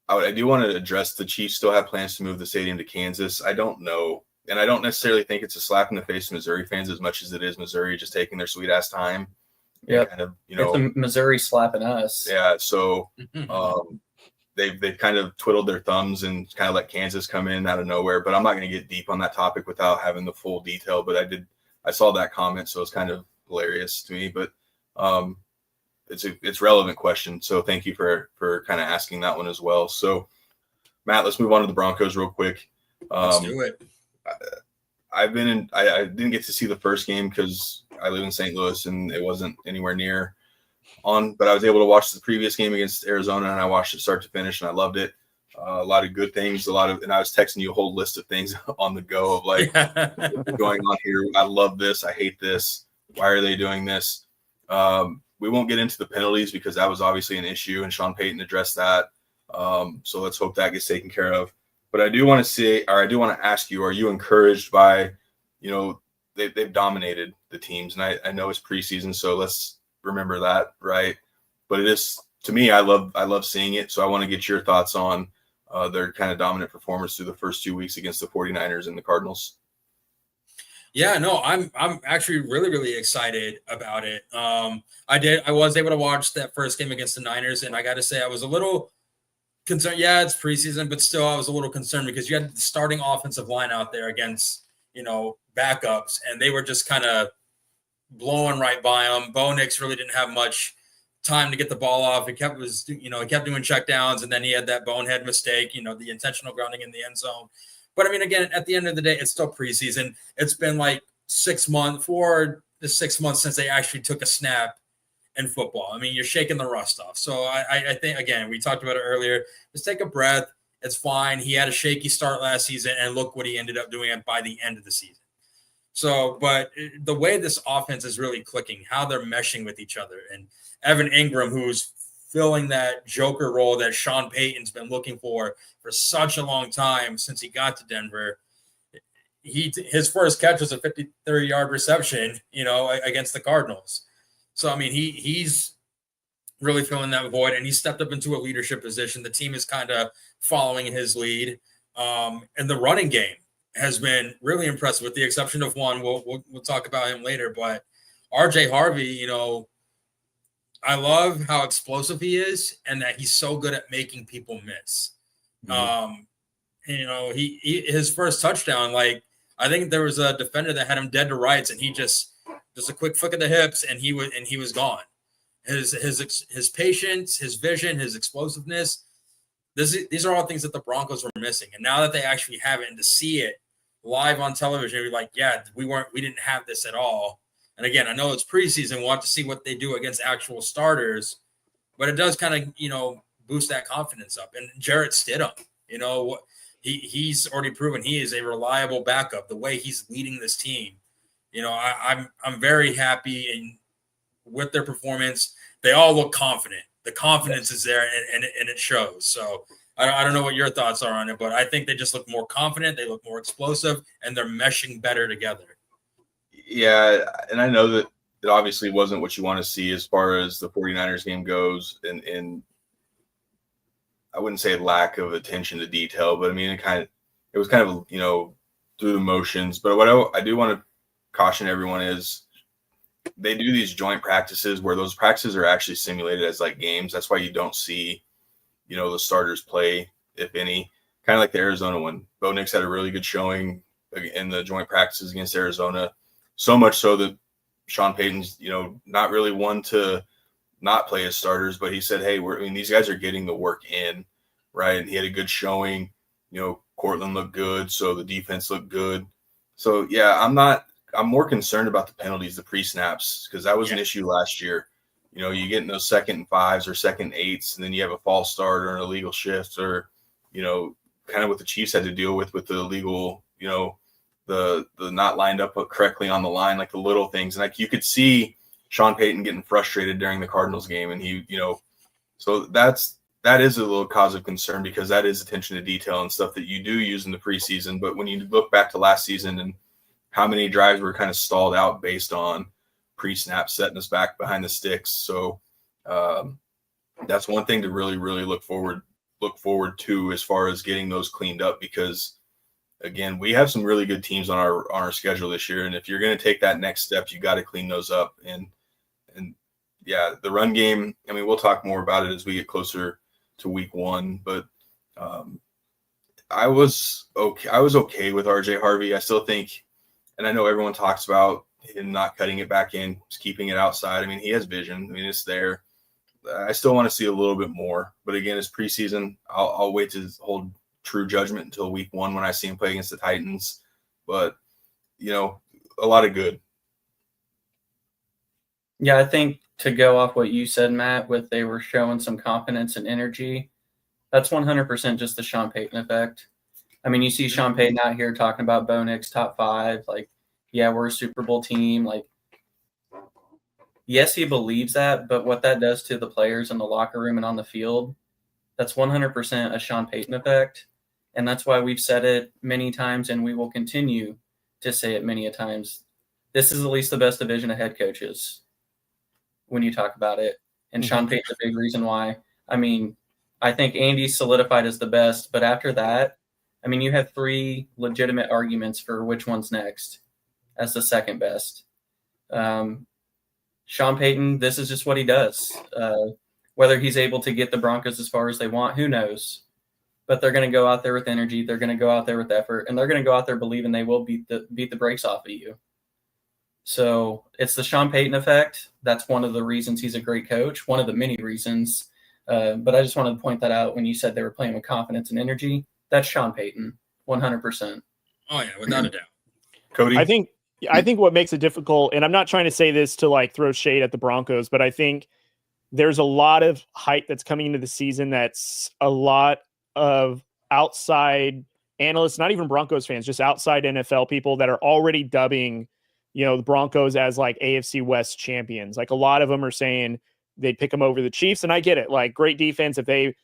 I do want to address the Chiefs still have plans to move the stadium to Kansas. I don't know. And I don't necessarily think it's a slap in the face to Missouri fans as much as it is Missouri just taking their sweet ass time. Yeah. Kind of, it's a Missouri slapping us. Yeah. So they've kind of twiddled their thumbs and kind of let Kansas come in out of nowhere. But I'm not going to get deep on that topic without having the full detail. But I saw that comment, so it's kind of hilarious to me. But it's a relevant question. So thank you for kind of asking that one as well. So Matt, let's move on to the Broncos real quick. Let's do it. I didn't get to see the first game because I live in St. Louis and it wasn't anywhere near on, but I was able to watch the previous game against Arizona and I watched it start to finish and I loved it. A lot of good things, and I was texting you a whole list of things on the go of like what's going on here. I love this. I hate this. Why are they doing this? We won't get into the penalties because that was obviously an issue and Sean Payton addressed that. So let's hope that gets taken care of. But I do want to ask you, are you encouraged by, they've dominated the teams, and I know it's preseason, so let's remember that, right? But it is, to me, I love seeing it. So I want to get your thoughts on their kind of dominant performance through the first 2 weeks against the 49ers and the Cardinals. Yeah, no, I'm actually really, really excited about it. I was able to watch that first game against the Niners, and I got to say I was a little concerned. Yeah, it's preseason, but still I was a little concerned because you had the starting offensive line out there against, backups, and they were just kind of blowing right by them. Bo Nix really didn't have much time to get the ball off. He kept doing check downs, and then he had that bonehead mistake, the intentional grounding in the end zone. But I mean, again, at the end of the day, it's still preseason. It's been like 6 months, 4 to 6 months since they actually took a snap in football. I mean, you're shaking the rust off. So I think, again, we talked about it earlier. Just take a breath. It's fine. He had a shaky start last season, and look what he ended up doing by the end of the season. So, but the way this offense is really clicking, how they're meshing with each other, and Evan Ingram, who's filling that joker role that Sean Payton's been looking for such a long time since he got to Denver. his first catch was a 53-yard reception, against the Cardinals. So, I mean, he's really filling that void, and he stepped up into a leadership position. The team is kind of following his lead. And the running game has been really impressive, with the exception of one. We'll talk about him later. But RJ Harvey, I love how explosive he is, and that he's so good at making people miss. His first touchdown, I think there was a defender that had him dead to rights, and he just a quick flick of the hips, and he was gone. His patience, his vision, his explosiveness. These are all things that the Broncos were missing, and now that they actually have it, and to see it live on television, you're like, yeah, we didn't have this at all. And again, I know it's preseason. We'll have to see what they do against actual starters, but it does kind of boost that confidence up. And Jarrett Stidham, he's already proven he is a reliable backup. The way he's leading this team, I'm very happy with their performance. They all look confident. The confidence is there, and it shows. So I don't know what your thoughts are on it, but I think they just look more confident. They look more explosive, and they're meshing better together. Yeah, and I know that it obviously wasn't what you want to see as far as the 49ers game goes, and I wouldn't say lack of attention to detail, but I mean, it was kind of, through the motions. But what I do want to caution everyone is they do these joint practices where those practices are actually simulated as games. That's why you don't see, the starters play, if any, kind of like the Arizona one. Bo Nix had a really good showing in the joint practices against Arizona. So much so that Sean Payton's, not really one to not play as starters, but he said, hey, these guys are getting the work in, right? And he had a good showing. Cortland looked good, so the defense looked good. So, yeah, I'm more concerned about the penalties, the pre-snaps, because that was an issue last year. You get in those 2nd and 5s or 2nd and 8s, and then you have a false start or an illegal shift, or, kind of what the Chiefs had to deal with the illegal, the not lined up correctly on the line, the little things. And you could see Sean Payton getting frustrated during the Cardinals game. And he, so that is a little cause of concern, because that is attention to detail and stuff that you do use in the preseason. But when you look back to last season and how many drives were kind of stalled out based on pre-snap setting us back behind the sticks. So that's one thing to really, really look forward to as far as getting those cleaned up, because again, we have some really good teams on our schedule this year. And if you're going to take that next step, you got to clean those up. And yeah, the run game, we'll talk more about it as we get closer to week 1, but I was okay with RJ Harvey. I still think, and I know everyone talks about him not cutting it back in, just keeping it outside. He has vision. It's there. I still want to see a little bit more, but again, it's preseason. I'll wait to hold true judgment until week 1 when I see him play against the Titans. But, a lot of good. Yeah, I think to go off what you said, Matt, they were showing some confidence and energy, that's 100% just the Sean Payton effect. You see Sean Payton out here talking about Bo Nix top 5, yeah, we're a Super Bowl team. Yes, he believes that, but what that does to the players in the locker room and on the field, that's 100% a Sean Payton effect. And that's why we've said it many times, and we will continue to say it many a times. This is at least the best division of head coaches when you talk about it. And Sean Payton's a big reason why. I think Andy's solidified as the best, but after that, you have 3 legitimate arguments for which one's next as the second best. Sean Payton, this is just what he does. Whether he's able to get the Broncos as far as they want, who knows? But they're going to go out there with energy. They're going to go out there with effort, and they're going to go out there believing they will beat the brakes off of you. So it's the Sean Payton effect. That's one of the reasons he's a great coach, one of the many reasons. But I just wanted to point that out when you said they were playing with confidence and energy. That's Sean Payton, 100%. Oh, yeah, without a doubt. Cody? I think what makes it difficult, and I'm not trying to say this to throw shade at the Broncos, but I think there's a lot of hype that's coming into the season that's a lot of outside analysts, not even Broncos fans, just outside NFL people that are already dubbing, the Broncos as AFC West champions. A lot of them are saying they'd pick them over the Chiefs, and I get it. Great defense, if they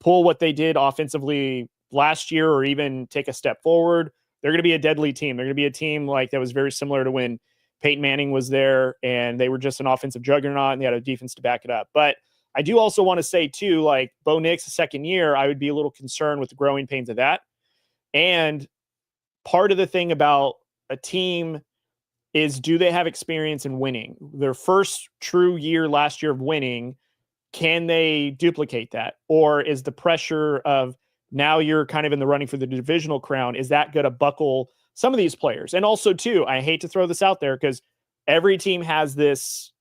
pull what they did offensively last year or even take a step forward, they're going to be a deadly team. They're going to be a team like that was very similar to when Peyton Manning was there and they were just an offensive juggernaut and they had a defense to back it up. But I do also want to say too, like Bo Nix, the second year, I would be a little concerned with the growing pains of that. And part of the thing about a team is, do they have experience in winning? Their first true year last year of winning, can they duplicate that? Or is the pressure of now you're kind of in the running for the divisional crown, is that going to buckle some of these players? And also too, I hate to throw this out there because every team has this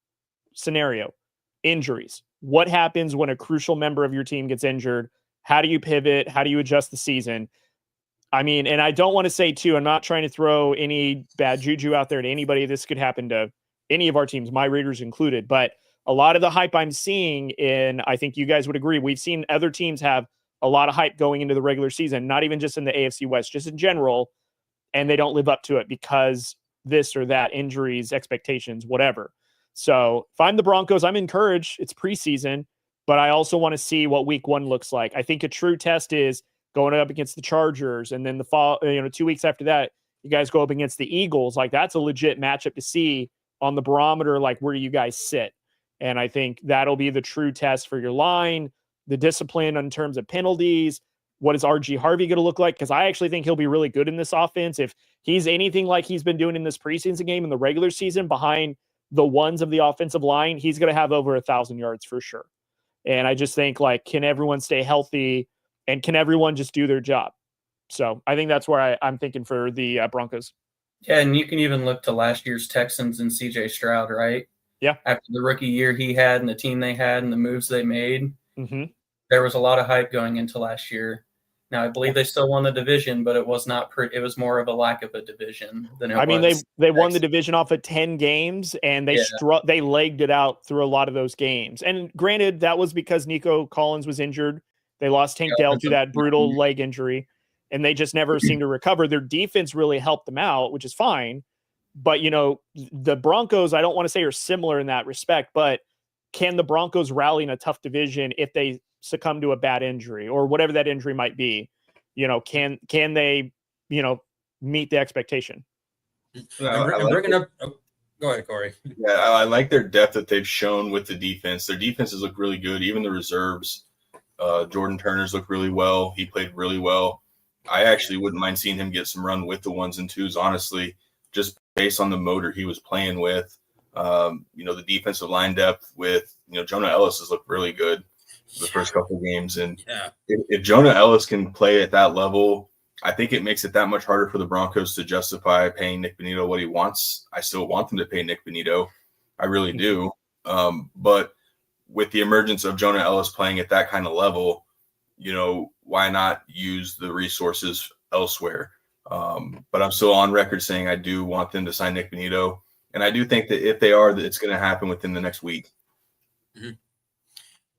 scenario, injuries. What happens when a crucial member of your team gets injured? How do you pivot? How do you adjust the season? I mean, and I don't want to say too, I'm not trying to throw any bad juju out there to anybody. This could happen to any of our teams, my Raiders included, but a lot of the hype I'm seeing, and I think you guys would agree, we've seen other teams have a lot of hype going into the regular season, not even just in the AFC West, just in general, and they don't live up to it because this or that, injuries, expectations, whatever. So if I'm the Broncos, I'm encouraged. It's preseason, but I also want to see what week one looks like. I think a true test is going up against the Chargers, and then the fall, 2 weeks after that, you guys go up against the Eagles. Like, that's a legit matchup to see on the barometer, like where you guys sit. And I think that'll be the true test for your line, the discipline in terms of penalties. What is RG Harvey going to look like? Because I actually think he'll be really good in this offense. If he's anything like he's been doing in this preseason game in the regular season behind the ones of the offensive line, he's going to have over 1,000 yards for sure. And I just think, like, can everyone stay healthy and can everyone just do their job? So I think that's where I'm thinking for the Broncos. Yeah, and you can even look to last year's Texans and CJ Stroud, right? Yeah. After the rookie year he had and the team they had and the moves they made, there was a lot of hype going into last year. Now, I believe they still won the division, but it was not. It was more of a lack of a division than it was. I mean, they won the division off of 10 games, and they legged it out through a lot of those games. And granted, that was because Nico Collins was injured. They lost Tank Dell to that brutal leg injury, and they just never seemed to recover. Their defense really helped them out, which is fine. But, the Broncos, I don't want to say are similar in that respect, but can the Broncos rally in a tough division if they succumb to a bad injury or whatever that injury might be? Can they, meet the expectation? Go ahead, Corey. Yeah, I like their depth that they've shown with the defense. Their defenses look really good, even the reserves. Jordan Turner's looked really well. He played really well. I actually wouldn't mind seeing him get some run with the ones and twos, honestly, just based on the motor he was playing with. The defensive line depth with, Jonah Ellis has looked really good the first couple of games. And if Jonah Ellis can play at that level, I think it makes it that much harder for the Broncos to justify paying Nick Bonitto what he wants. I still want them to pay Nick Bonitto. I really do. But with the emergence of Jonah Ellis playing at that kind of level, why not use the resources elsewhere? But I'm still on record saying I do want them to sign Nick Bonitto. And I do think that if they are, that it's going to happen within the next week. Mm-hmm.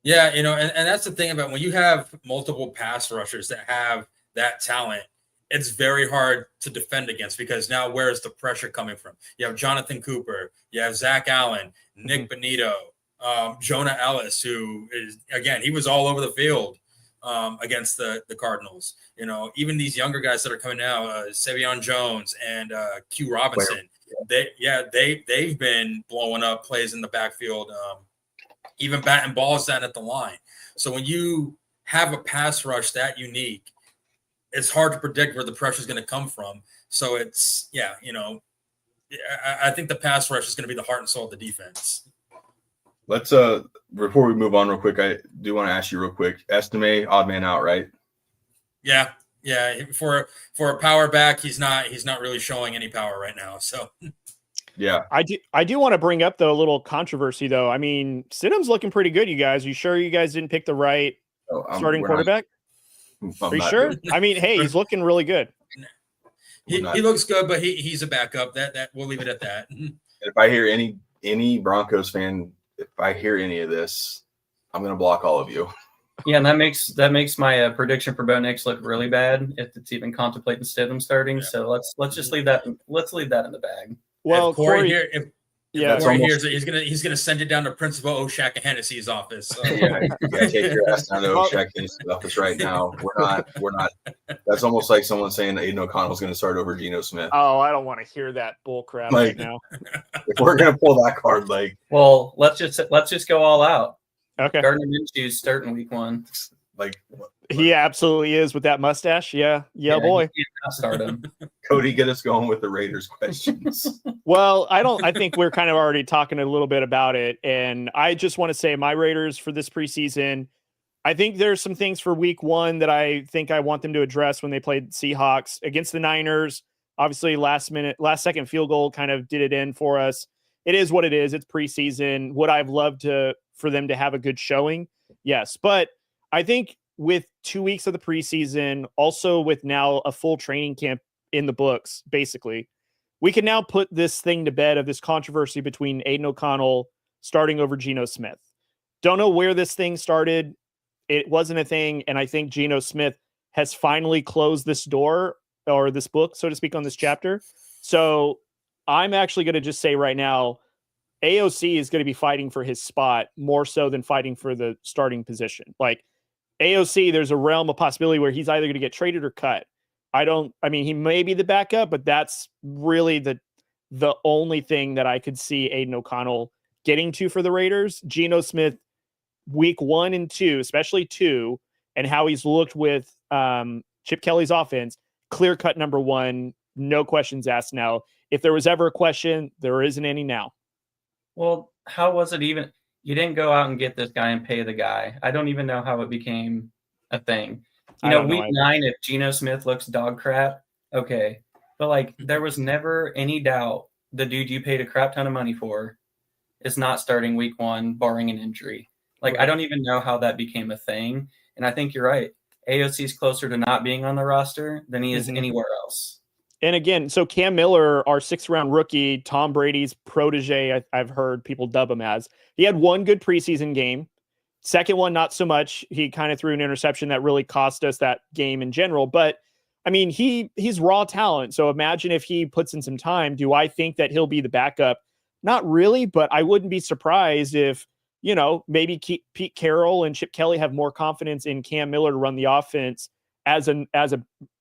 Yeah, and that's the thing about when you have multiple pass rushers that have that talent, it's very hard to defend against because now where's the pressure coming from? You have Jonathan Cooper, you have Zach Allen, Nick Bonitto, Jonah Ellis, who is, again, he was all over the field against the Cardinals. Even these younger guys that are coming now, Savion Jones and Q Robinson, they've been blowing up plays in the backfield, even batting balls down at the line. So when you have a pass rush that unique, it's hard to predict where the pressure is going to come from. So it's, I think the pass rush is going to be the heart and soul of the defense. Let's before we move on real quick, I do want to ask you real quick. Estime, odd man out, right? Yeah. For a power back, he's not really showing any power right now. So yeah, I do want to bring up a little controversy though. I mean, Stidham's looking pretty good. You guys, you sure you guys didn't pick the right starting quarterback? Are you sure? I mean, hey, he's looking really good. He looks good, but he's a backup. That we'll leave it at that. If I hear any Broncos fan, if I hear any of this, I'm going to block all of you. Yeah, and that makes my prediction for Bo Nix look really bad if it's even contemplating Stidham starting. Yeah. So let's just leave that. Let's leave that in the bag. Well, Corey, Yeah, Before he hears it, he's gonna send it down to Principal Oshak and Hennessy's office. So. Yeah, take your ass down to Oshak Hennessy's office right now. We're not. That's almost like someone saying Aidan O'Connell's going to start over Geno Smith. Oh, I don't want to hear that bull crap right now. If we're going to pull that card, well, let's just go all out. Okay, Gardner Minshew's starting week 1. He absolutely is with that mustache. Yeah, boy. Start him. Cody, get us going with the Raiders questions. Well, I think we're kind of already talking a little bit about it. And I just want to say my Raiders for this preseason, I think there's some things for week 1 that I think I want them to address when they played Seahawks against the Niners. Obviously, last second field goal kind of did it in for us. It is what it is. It's preseason. Would I've loved for them to have a good showing? Yes. But I think with 2 weeks of the preseason, also with now a full training camp in the books, basically, we can now put this thing to bed of this controversy between Aidan O'Connell starting over Geno Smith. Don't know where this thing started. It wasn't a thing. And I think Geno Smith has finally closed this door or this book, so to speak, on this chapter. So I'm actually going to just say right now, AOC is going to be fighting for his spot more so than fighting for the starting position. Like AOC, there's a realm of possibility where he's either going to get traded or cut. He may be the backup, but that's really the only thing that I could see Aidan O'Connell getting to for the Raiders. Geno Smith, week 1 and 2, especially 2, and how he's looked with Chip Kelly's offense, clear cut number 1, no questions asked now. If there was ever a question, there isn't any now. Well, how was it even? You didn't go out and get this guy and pay the guy. I don't even know how it became a thing. Week 9, if Geno Smith looks dog crap, okay. But, there was never any doubt the dude you paid a crap ton of money for is not starting week 1, barring an injury. Right. I don't even know how that became a thing. And I think you're right. AOC is closer to not being on the roster than he is anywhere else. And again, so Cam Miller, our 6th-round rookie, Tom Brady's protege, I've heard people dub him as. He had one good preseason game. Second one, not so much. He kind of threw an interception that really cost us that game in general. But, he's raw talent. So imagine if he puts in some time. Do I think that he'll be the backup? Not really, but I wouldn't be surprised if, maybe Pete Carroll and Chip Kelly have more confidence in Cam Miller to run the offense as an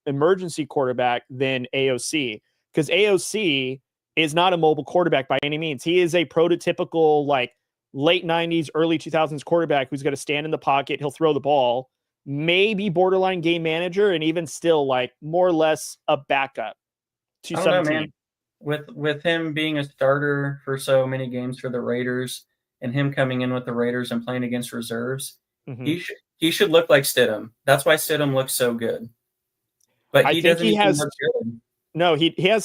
emergency quarterback than AOC, because AOC is not a mobile quarterback by any means. He is a prototypical late 90s, early 2000s quarterback who's going to stand in the pocket. He'll throw the ball, maybe borderline game manager, and even still more or less a backup to some team. With him being a starter for so many games for the Raiders and him coming in with the Raiders and playing against reserves, he should look like Stidham. That's why Stidham looks so good. But I think he has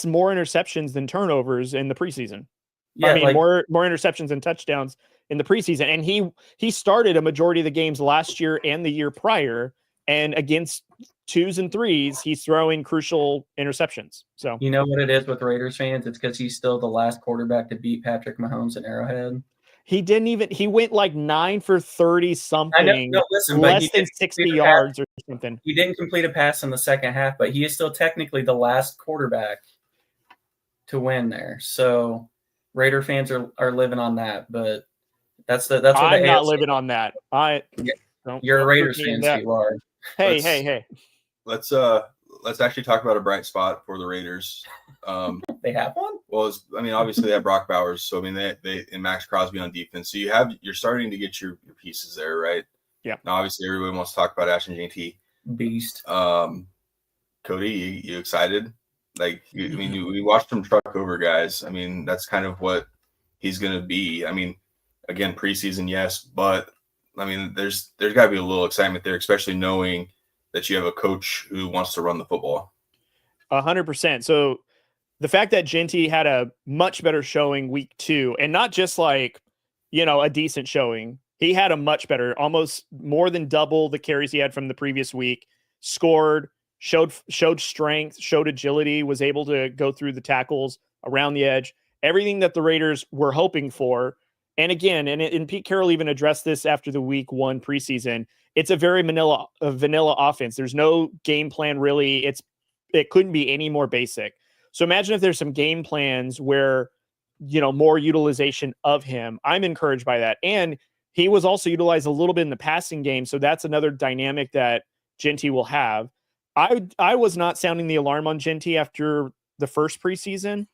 more interceptions than turnovers in the preseason. Yeah, more interceptions than touchdowns in the preseason. And he started a majority of the games last year and the year prior. And against 2s and 3s, he's throwing crucial interceptions. So you know what it is with Raiders fans? It's because he's still the last quarterback to beat Patrick Mahomes in Arrowhead. He went 9 for 30 something. I know, no, listen, less than 60 yards or something. He didn't complete a pass in the second half, but he is still technically the last quarterback to win there. So Raider fans are living on that, but that's what I'm not living on that. You're a Raiders fan, so you are. Hey. Let's actually talk about a bright spot for the Raiders. They have one? Well, obviously they have Brock Bowers, so they and Max Crosby on defense. So you're starting to get your pieces there, right? Yeah. Now, obviously, everybody wants to talk about Ashton JT. Beast. Cody, you excited? We watched him truck over guys. That's kind of what he's going to be. Again, preseason, yes, but there's got to be a little excitement there, especially knowing that you have a coach who wants to run the football. 100%. So the fact that Genty had a much better showing week 2, and not just a decent showing, he had a much better, almost more than double the carries he had from the previous week, scored, showed strength, showed agility, was able to go through the tackles around the edge, everything that the Raiders were hoping for. And again, and Pete Carroll even addressed this after the week 1 preseason, it's a very vanilla offense. There's no game plan really. It couldn't be any more basic. So imagine if there's some game plans where more utilization of him. I'm encouraged by that. And he was also utilized a little bit in the passing game. So that's another dynamic that Genty will have. I was not sounding the alarm on Genty after the first preseason.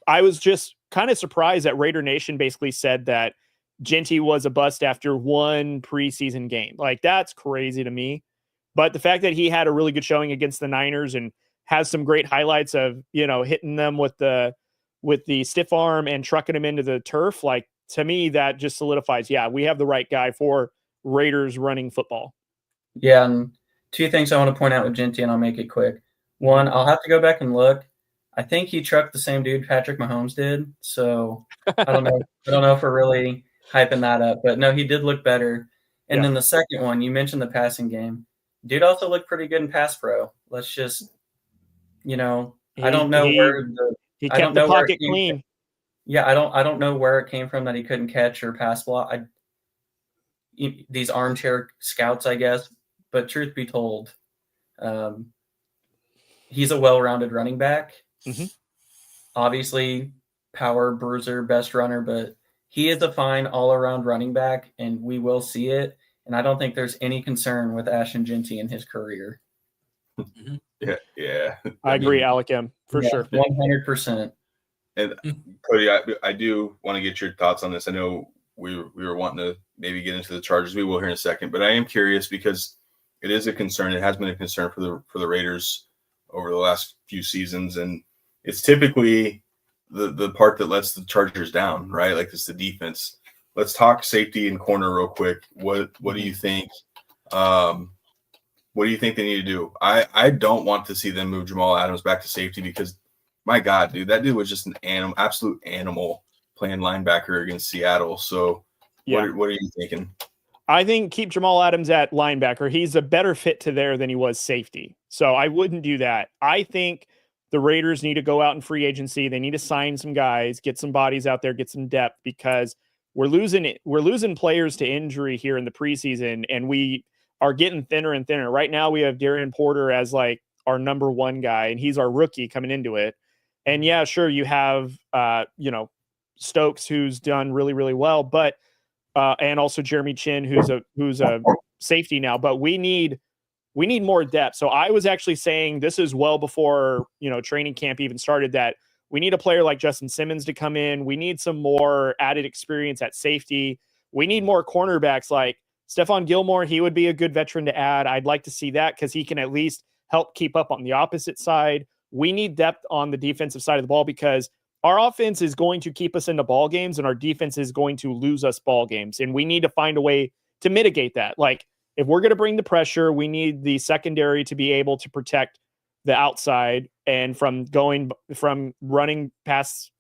I was just kind of surprised that Raider Nation basically said that Genty was a bust after one preseason game. Like, that's crazy to me. But the fact that he had a really good showing against the Niners and has some great highlights of, hitting them with the stiff arm and trucking him into the turf, like, to me, that just solidifies, we have the right guy for Raiders running football. Yeah, and two things I want to point out with Genty, and I'll make it quick. One, I'll have to go back and look. I think he trucked the same dude Patrick Mahomes did. So I don't know. I don't know if we're really hyping that up, but no, he did look better. And then the second one, you mentioned the passing game. Dude also looked pretty good in pass pro. Let's just, I don't know where he kept the pocket clean. Yeah, I don't know where it came from that he couldn't catch or pass block. These armchair scouts, I guess. But truth be told, he's a well-rounded running back. Mm-hmm. Obviously, power bruiser, best runner, but he is a fine all-around running back, and we will see it. And I don't think there's any concern with Ashton Genty in his career. Yeah. I agree, Alec M. For sure. 100%. And Cody, I do want to get your thoughts on this. I know we were wanting to maybe get into the Chargers. We will here in a second, but I am curious because it is a concern. It has been a concern for the Raiders over the last few seasons, and it's typically the part that lets the Chargers down, right? Like, it's the defense. Let's talk safety and corner real quick. What do you think? What do you think they need to do? I don't want to see them move Jamal Adams back to safety because, my God, dude, that dude was just an absolute animal playing linebacker against Seattle. So what are you thinking? I think keep Jamal Adams at linebacker. He's a better fit to there than he was safety. So I wouldn't do that. I think the Raiders need to go out in free agency. They need to sign some guys, get some bodies out there, get some depth, because we're losing players to injury here in the preseason, and we are getting thinner and thinner. Right now we have Darian Porter as like our number one guy, and he's our rookie coming into it. And yeah, sure, you have Stokes, who's done really, really well, but and also Jeremy Chin, who's a safety now. But we need more depth. So I was actually saying, this is well before training camp even started, that we need a player like Justin Simmons to come in. We need some more added experience at safety. We need more cornerbacks like Stephon Gilmore. He would be a good veteran to add. I'd like to see that because he can at least help keep up on the opposite side. We need depth on the defensive side of the ball because our offense is going to keep us into ball games and our defense is going to lose us ball games. And we need to find a way to mitigate that. Like, if we're going to bring the pressure, we need the secondary to be able to protect the outside and from running past,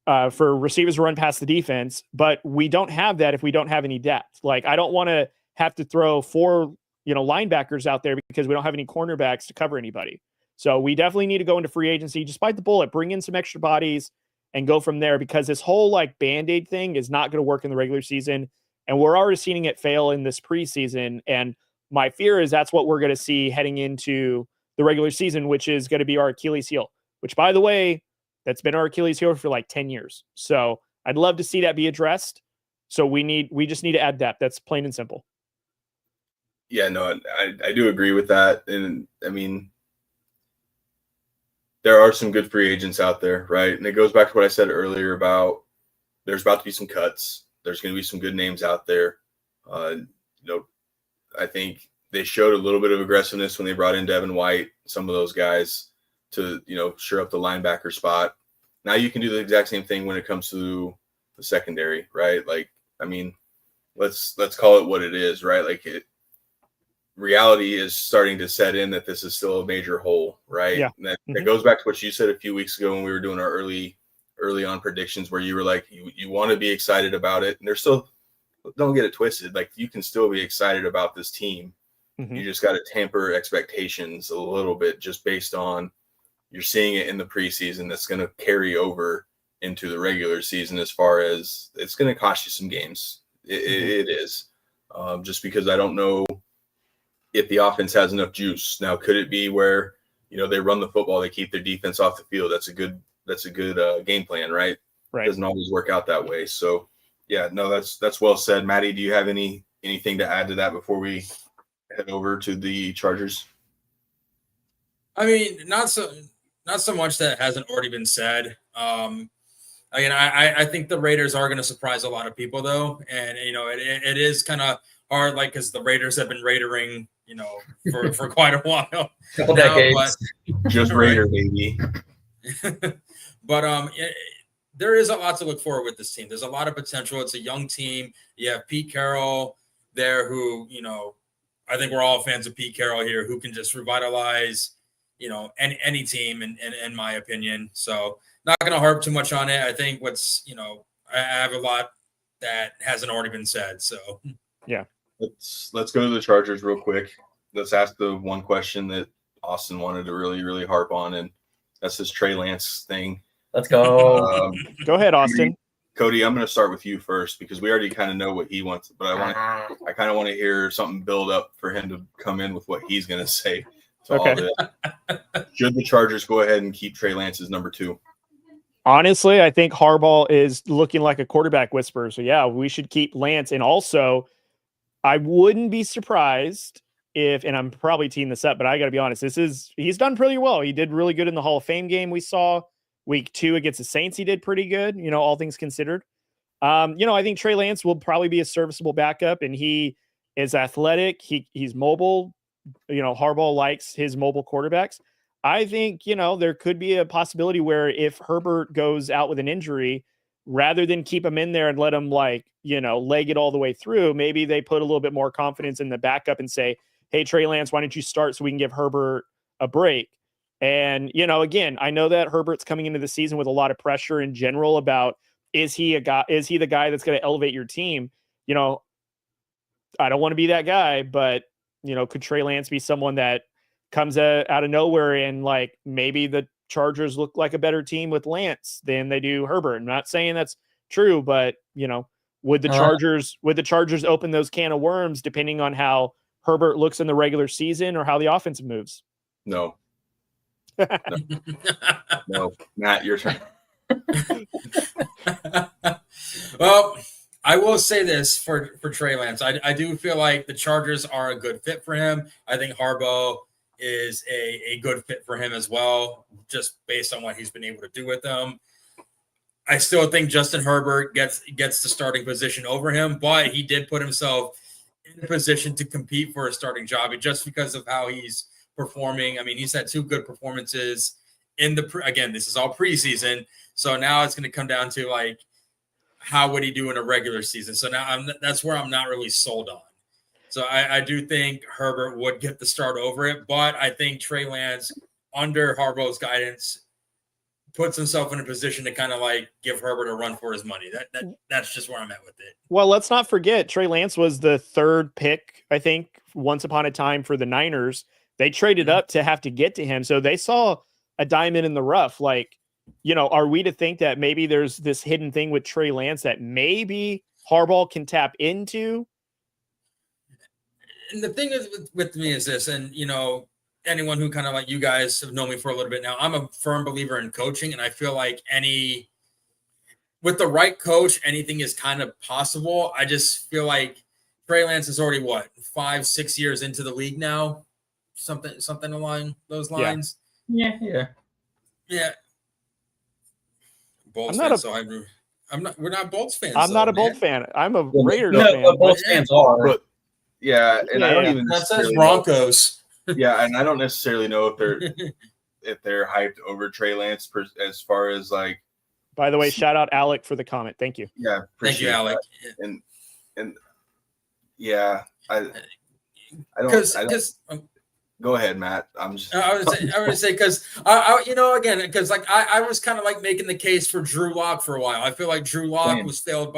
for receivers to run past the defense. But we don't have that if we don't have any depth. Like, I don't want to have to throw 4, linebackers out there because we don't have any cornerbacks to cover anybody. So we definitely need to go into free agency, just bite the bullet, bring in some extra bodies and go from there, because this whole like Band-Aid thing is not going to work in the regular season. And we're already seeing it fail in this preseason. And my fear is that's what we're going to see heading into the regular season, which is going to be our Achilles heel, which, by the way, that's been our Achilles heel for like 10 years. So I'd love to see that be addressed. So we just need to add depth. That's plain and simple. Yeah, no, I do agree with that. And I mean, there are some good free agents out there, right? And it goes back to what I said earlier about there's about to be some cuts. There's going to be some good names out there. I think they showed a little bit of aggressiveness when they brought in Devin White, some of those guys, to, shore up the linebacker spot. Now you can do the exact same thing when it comes to the secondary, right? Like, I mean, let's call it what it is, right? Like, reality is starting to set in that this is still a major hole, right? Yeah. And that goes back to what you said a few weeks ago when we were doing our early on predictions, where you were like, you want to be excited about it. And there's still, don't get it twisted. Like, you can still be excited about this team. Mm-hmm. You just got to temper expectations a little bit, just based on you're seeing it in the preseason. That's going to carry over into the regular season, as far as it's going to cost you some games. It is just because I don't know if the offense has enough juice. Now, could it be where, they run the football, they keep their defense off the field? That's a good game plan, right? Right. Doesn't always work out that way. So yeah, no, that's well said. Maddie, do you have anything to add to that before we head over to the Chargers? I mean, not so much that hasn't already been said. Again, I think the Raiders are going to surprise a lot of people, though, and it is kind of hard, like, because the Raiders have been raidering, for quite a while. Couple decades. But, Just Raider, baby. But there is a lot to look forward with this team. There's a lot of potential. It's a young team. You have Pete Carroll there, who I think we're all fans of Pete Carroll here, who can just revitalize any team in my opinion. So not going to harp too much on it. I think I have a lot that hasn't already been said. So yeah, let's go to the Chargers real quick. Let's ask the one question that Austin wanted to really, really harp on, and that's this Trey Lance thing. Let's go. Go ahead, Austin. Cody, I'm going to start with you first because we already kind of know what he wants, but I kind of want to hear something build up for him to come in with what he's going to say. Okay. Should the Chargers go ahead and keep Trey Lance as number 2? Honestly, I think Harbaugh is looking like a quarterback whisperer. So yeah, we should keep Lance. And also, I wouldn't be surprised if, and I'm probably teeing this up, but I got to be honest, he's done pretty well. He did really good in the Hall of Fame game we saw. Week 2 against the Saints, he did pretty good, all things considered. I think Trey Lance will probably be a serviceable backup, and he is athletic. He's mobile. Harbaugh likes his mobile quarterbacks. I think, there could be a possibility where if Herbert goes out with an injury, rather than keep him in there and let him leg it all the way through, maybe they put a little bit more confidence in the backup and say, hey, Trey Lance, why don't you start so we can give Herbert a break? And, again, I know that Herbert's coming into the season with a lot of pressure in general about, is he the guy that's going to elevate your team? I don't want to be that guy, but, could Trey Lance be someone that comes out of nowhere and maybe the Chargers look like a better team with Lance than they do Herbert? I'm not saying that's true, but, would the Chargers open those can of worms depending on how Herbert looks in the regular season or how the offense moves? No. No, Matt, your turn. Well, I will say this for Trey Lance. I do feel like the Chargers are a good fit for him. I think Harbaugh is a good fit for him as well, just based on what he's been able to do with them. I still think Justin Herbert gets the starting position over him, but he did put himself in a position to compete for a starting job just because of how he's performing. I mean, he's had 2 good performances again, this is all preseason. So now it's going to come down to how would he do in a regular season? So now that's where I'm not really sold on. So I do think Herbert would get the start over it, but I think Trey Lance, under Harbaugh's guidance, puts himself in a position to kind of give Herbert a run for his money. That's just where I'm at with it. Well, let's not forget Trey Lance was the 3rd pick, I think, once upon a time for the Niners. They traded up to have to get to him. So they saw a diamond in the rough. Are we to think that maybe there's this hidden thing with Trey Lance that maybe Harbaugh can tap into? And the thing is with me is this, and, anyone who kind of you guys have known me for a little bit now, I'm a firm believer in coaching. And I feel like with the right coach, anything is kind of possible. I just feel like Trey Lance is already 5-6 years into the league now. Something along those lines. Yeah. Bolts fans, we're not Bolts fans. I'm not a Bolts fan. I'm a Raiders fan. But Bolts fans are. But, yeah, and I don't even that says Broncos. Yeah, and I don't necessarily know if they're hyped over Trey Lance as far as By the way, shout out Alec for the comment. Thank you. Yeah, thank you, Alec. And yeah, I don't. Go ahead, Matt. I was going to say because I was kind of making the case for Drew Lock for a while. I feel like Drew Lock was failed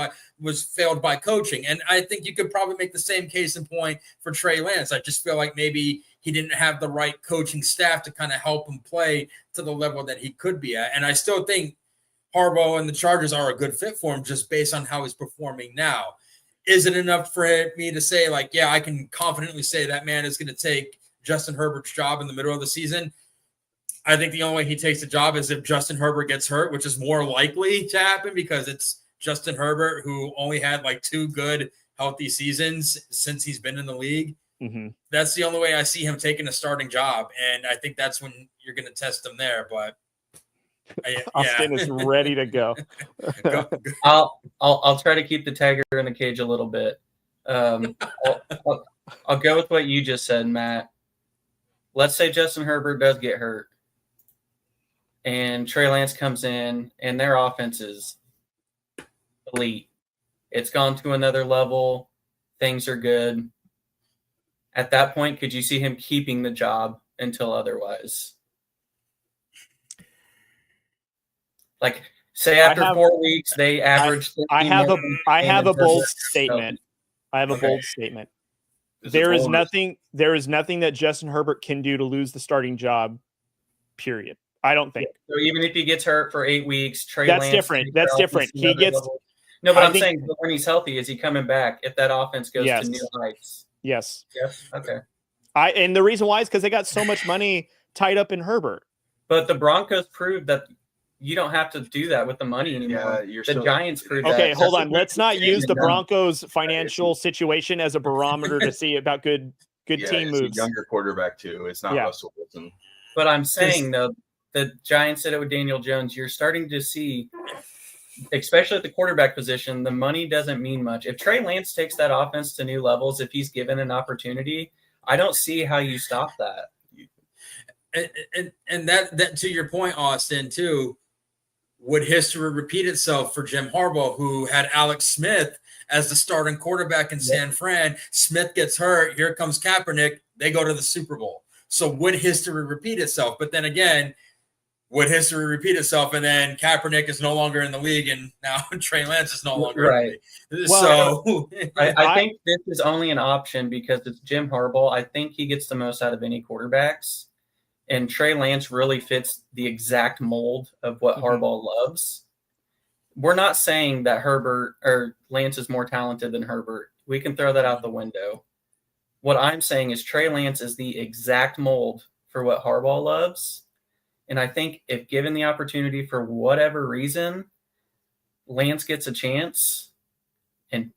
by coaching, and I think you could probably make the same case in point for Trey Lance. I just feel like maybe he didn't have the right coaching staff to kind of help him play to the level that he could be at, and I still think Harbaugh and the Chargers are a good fit for him just based on how he's performing now. Is it enough for me to say I can confidently say that man is going to take Justin Herbert's job in the middle of the season? I think the only way he takes the job is if Justin Herbert gets hurt, which is more likely to happen because it's Justin Herbert who only had like 2 good healthy seasons since he's been in the league. Mm-hmm. That's the only way I see him taking a starting job. And I think that's when you're going to test him there. But Austin is ready to go. I'll try to keep the tiger in the cage a little bit. I'll go with what you just said, Matt. Let's say Justin Herbert does get hurt and Trey Lance comes in and their offense is elite. It's gone to another level. Things are good. At that point, could you see him keeping the job until otherwise? Like, say after 4 weeks, they average. I have a bold statement. I have a bold statement. There is nothing that Justin Herbert can do to lose the starting job. Period. I don't think. So even if he gets hurt for 8 weeks, That's different. That's different. He gets. Level. No, but I'm saying when he's healthy, is he coming back? If that offense goes to new heights. Yes. Yes. Okay. And the reason why is because they got so much money tied up in Herbert. But the Broncos proved that you don't have to do that with the money anymore. The Giants proved that. Okay, hold on. Let's not use the Broncos' financial situation as a barometer to see about good team moves. A younger quarterback too. It's not Russell Wilson. But I'm saying though, the Giants did it with Daniel Jones. You're starting to see, especially at the quarterback position, the money doesn't mean much. If Trey Lance takes that offense to new levels, if he's given an opportunity, I don't see how you stop that. And that to your point, Austin, too, would history repeat itself for Jim Harbaugh, who had Alex Smith as the starting quarterback in San Fran? Smith gets hurt. Here comes Kaepernick. They go to the Super Bowl. So would history repeat itself? But then again, would history repeat itself? And then Kaepernick is no longer in the league, and now Trey Lance is no longer in the league. Well, so I think this is only an option because it's Jim Harbaugh. I think he gets the most out of any quarterbacks. And Trey Lance really fits the exact mold of what Harbaugh loves. We're not saying that Herbert or Lance is more talented than Herbert. We can throw that out the window. What I'm saying is Trey Lance is the exact mold for what Harbaugh loves. And I think if given the opportunity for whatever reason, Lance gets a chance and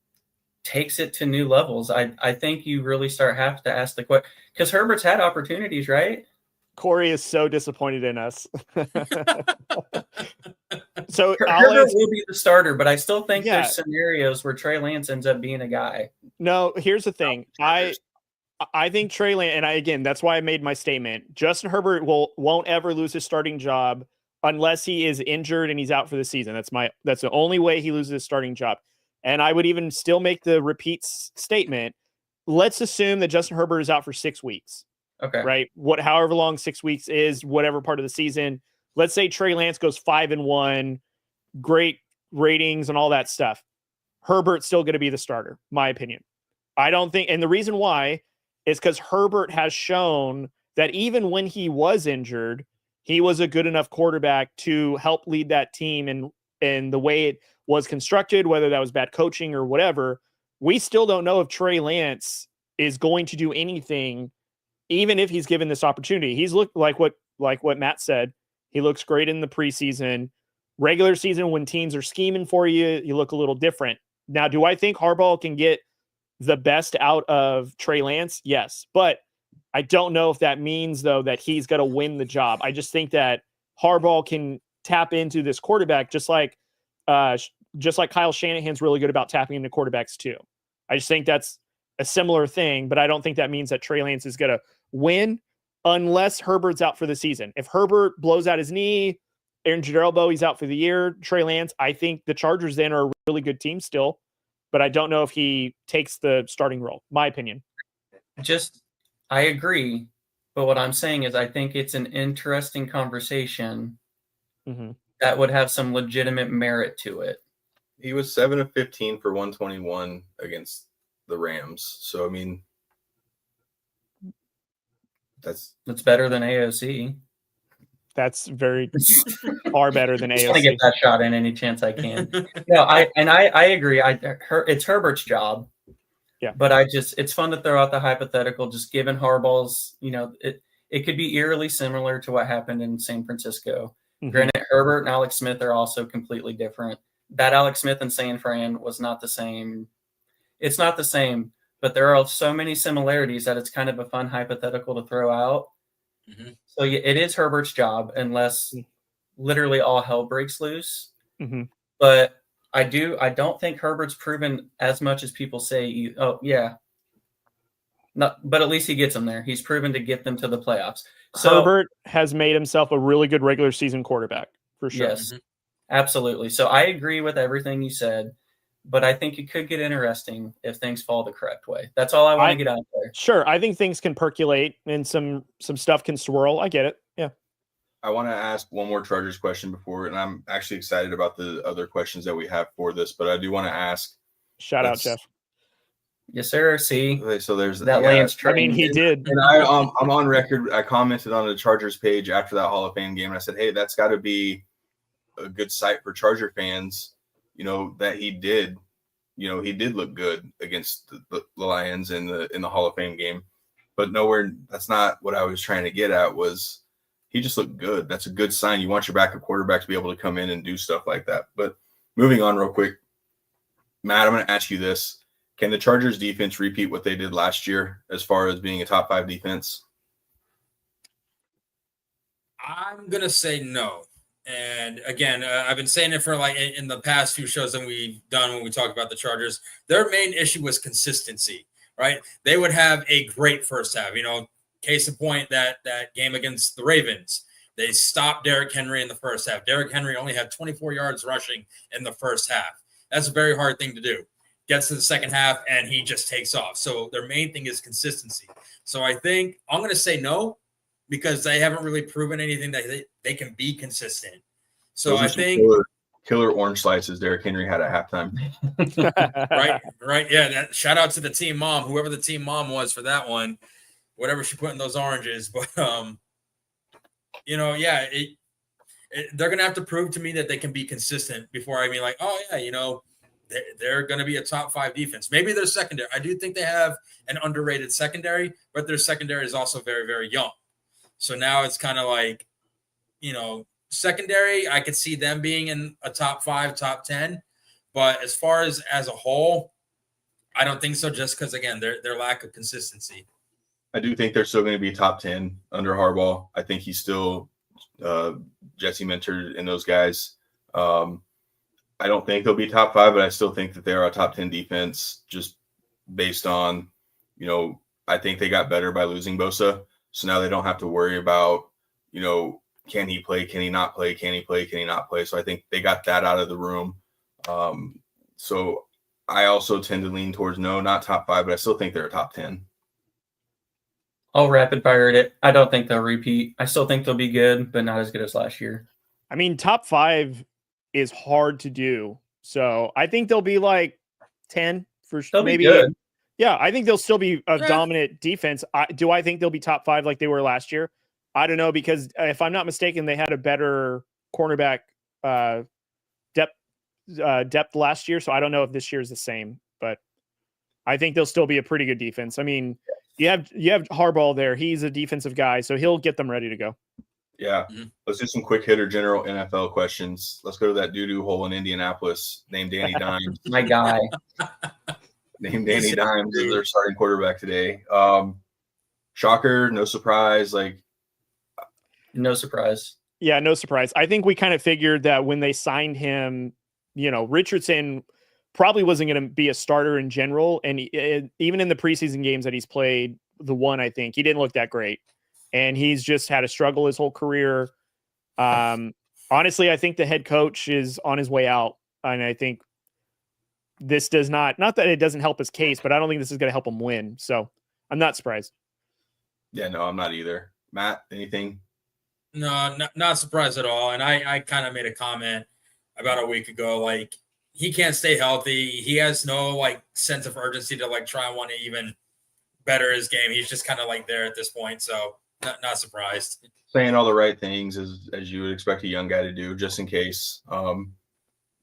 takes it to new levels, I think you really have to ask the question. Because Herbert's had opportunities, right? Corey is so disappointed in us. So Herbert will be the starter, but I still think there's scenarios where Trey Lance ends up being a guy. No, here's the thing. I think Trey Lance, and again, that's why I made my statement. Justin Herbert won't ever lose his starting job unless he is injured and he's out for the season. That's the only way he loses his starting job. And I would even still make the repeat statement. Let's assume that Justin Herbert is out for 6 weeks. Okay. Right. However long 6 weeks is, whatever part of the season. Let's say Trey Lance goes 5-1, great ratings and all that stuff. Herbert's still going to be the starter, my opinion. I don't think, and the reason why is because Herbert has shown that even when he was injured, he was a good enough quarterback to help lead that team and the way it was constructed, whether that was bad coaching or whatever. We still don't know if Trey Lance is going to do anything. Even if he's given this opportunity, he's looked like what Matt said. He looks great in the preseason. Regular season, when teams are scheming for you, you look a little different. Now, do I think Harbaugh can get the best out of Trey Lance? Yes. But I don't know if that means, though, that he's going to win the job. I just think that Harbaugh can tap into this quarterback just like Kyle Shanahan's really good about tapping into quarterbacks, too. I just think that's a similar thing, but I don't think that means that Trey Lance is going to win unless Herbert's out for the season. If Herbert blows out his knee, Aaron Jadrelbo, he's out for the year, Trey Lance, I think the Chargers then are a really good team still, but I don't know if he takes the starting role, my opinion. I agree, but what I'm saying is I think it's an interesting conversation that would have some legitimate merit to it. He was 7 of 15 for 121 against the Rams. So, I mean, that's better than AOC. That's very far better than AOC. I want to get that shot in any chance I can. No, I agree. It's Herbert's job. Yeah. But it's fun to throw out the hypothetical, just given Harbaugh's, it could be eerily similar to what happened in San Francisco. Mhm. Granted, Herbert and Alex Smith are also completely different. That Alex Smith in San Fran was not the same. It's not the same, but there are so many similarities that it's kind of a fun hypothetical to throw out. Mm-hmm. So yeah, it is Herbert's job unless literally all hell breaks loose. Mm-hmm. But I don't think Herbert's proven as much as people say. Oh yeah, but at least he gets them there. He's proven to get them to the playoffs. So Herbert has made himself a really good regular season quarterback for sure. yes, absolutely. So I agree with everything you said, but I think it could get interesting if things fall the correct way. That's all I want to get out there. Sure, I think things can percolate and some stuff can swirl. I get it. Yeah. I want to ask one more Chargers question before, and I'm actually excited about the other questions that we have for this, but I do want to ask. Shout out, Jeff. Yes, sir. See, Okay, so there's that Lance train. I mean, he did. And I'm on record. I commented on the Chargers page after that Hall of Fame game, and I said, "Hey, that's got to be a good sight for Charger fans." That he did. He did look good against the Lions in the Hall of Fame game, but nowhere. That's not what I was trying to get at. Was he just looked good? That's a good sign. You want your backup quarterback to be able to come in and do stuff like that. But moving on real quick, Matt, I'm going to ask you this. Can the Chargers defense repeat what they did last year as far as being a top 5 defense? I'm going to say no. And again, I've been saying it for like in the past few shows that we've done when we talk about the Chargers. Their main issue was consistency, right? They would have a great first half. Case in point, that game against the Ravens, they stopped Derrick Henry in the first half. Derrick Henry only had 24 yards rushing in the first half. That's a very hard thing to do. Gets to the second half, and he just takes off. So their main thing is consistency. So I think I'm going to say no because they haven't really proven anything that they can be consistent. So I think killer orange slices Derrick Henry had at halftime. right. Yeah, shout out to the team mom, whoever the team mom was for that one, whatever she put in those oranges. But they're going to have to prove to me that they can be consistent before I be like, oh yeah, they're going to be a top 5 defense. Maybe their secondary. I do think they have an underrated secondary, but their secondary is also very, very young. So now it's kind of like, secondary, I could see them being in a top 5, top 10. But as far as a whole, I don't think so, just because, again, their lack of consistency. I do think they're still going to be top 10 under Harbaugh. I think he's still Jesse Minter and those guys. I don't think they'll be top 5, but I still think that they are a top 10 defense just based on, I think they got better by losing Bosa. So now they don't have to worry about, can he play? Can he not play? Can he play? Can he not play? So I think they got that out of the room. So I also tend to lean towards no, not top 5, but I still think they're a top 10. I'll rapid fire it. I don't think they'll repeat. I still think they'll be good, but not as good as last year. I mean, top 5 is hard to do. So I think they'll be like 10 for sure. Maybe good. Yeah, I think they'll still be a dominant defense. Do I think they'll be top 5 like they were last year? I don't know, because if I'm not mistaken, they had a better cornerback depth last year. So I don't know if this year is the same, but I think they'll still be a pretty good defense. I mean, you have Harbaugh there. He's a defensive guy, so he'll get them ready to go. Yeah. Let's do some quick hitter general NFL questions. Let's go to that doo-doo hole in Indianapolis named Danny Dimes. My guy. Named Danny Dimes as their starting quarterback today. Shocker, no surprise. No surprise. Yeah, no surprise. I think we kind of figured that when they signed him, Richardson probably wasn't going to be a starter in general. And even in the preseason games that he's played, the one, I think, he didn't look that great. And he's just had a struggle his whole career. Honestly, I think the head coach is on his way out. And I think this does not that it doesn't help his case, but I don't think this is going to help him win. So I'm not surprised. Yeah, no, I'm not either. Matt, anything? No, not surprised at all. And I kind of made a comment about a week ago, he can't stay healthy. He has no sense of urgency to try and want to even better his game. He's just kind of there at this point. So not surprised. Saying all the right things as you would expect a young guy to do, just in case. I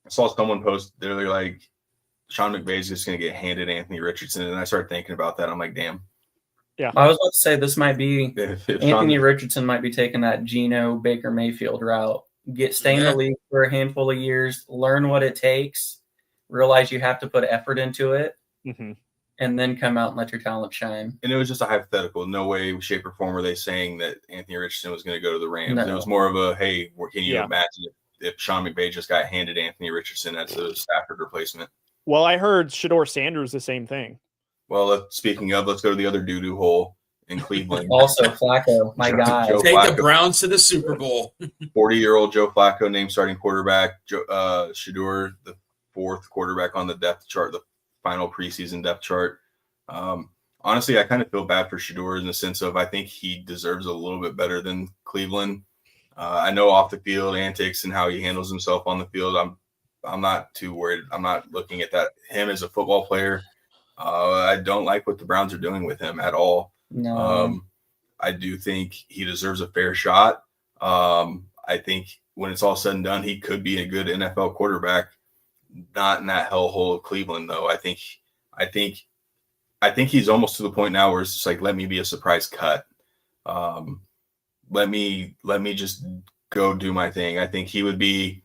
saw someone post, they're Sean McVay's just going to get handed Anthony Richardson. And I started thinking about that. I'm like, damn, Yeah. I was about to say this might be If Anthony Sean- Richardson might be taking that Geno Baker Mayfield route. Stay in the league for a handful of years, learn what it takes, realize you have to put effort into it, and then come out and let your talent shine. And it was just a hypothetical. No way, shape, or form were they saying that Anthony Richardson was going to go to the Rams. No. It was more of a, hey, can you Yeah. imagine if Sean McVay just got handed Anthony Richardson as a Stafford replacement? Well, I heard Shador Sanders the same thing. Well, speaking of, let's go to the other doo-doo hole in Cleveland. Also, Flacco, my guy. Joe Take Flacco. the Browns to the Super Bowl. 40-year-old Joe Flacco named starting quarterback. Shador, the 4th quarterback on the depth chart, the final preseason depth chart. Honestly, I kind of feel bad for Shador in the sense of I think he deserves a little bit better than Cleveland. I know off the field antics and how he handles himself on the field, I'm not too worried. I'm not looking at that him as a football player. I don't like what the Browns are doing with him at all. No. I do think he deserves a fair shot. I think when it's all said and done, he could be a good NFL quarterback. Not in that hellhole of Cleveland, though. I think he's almost to the point now where it's just like, let me be a surprise cut. Let me just go do my thing. I think he would be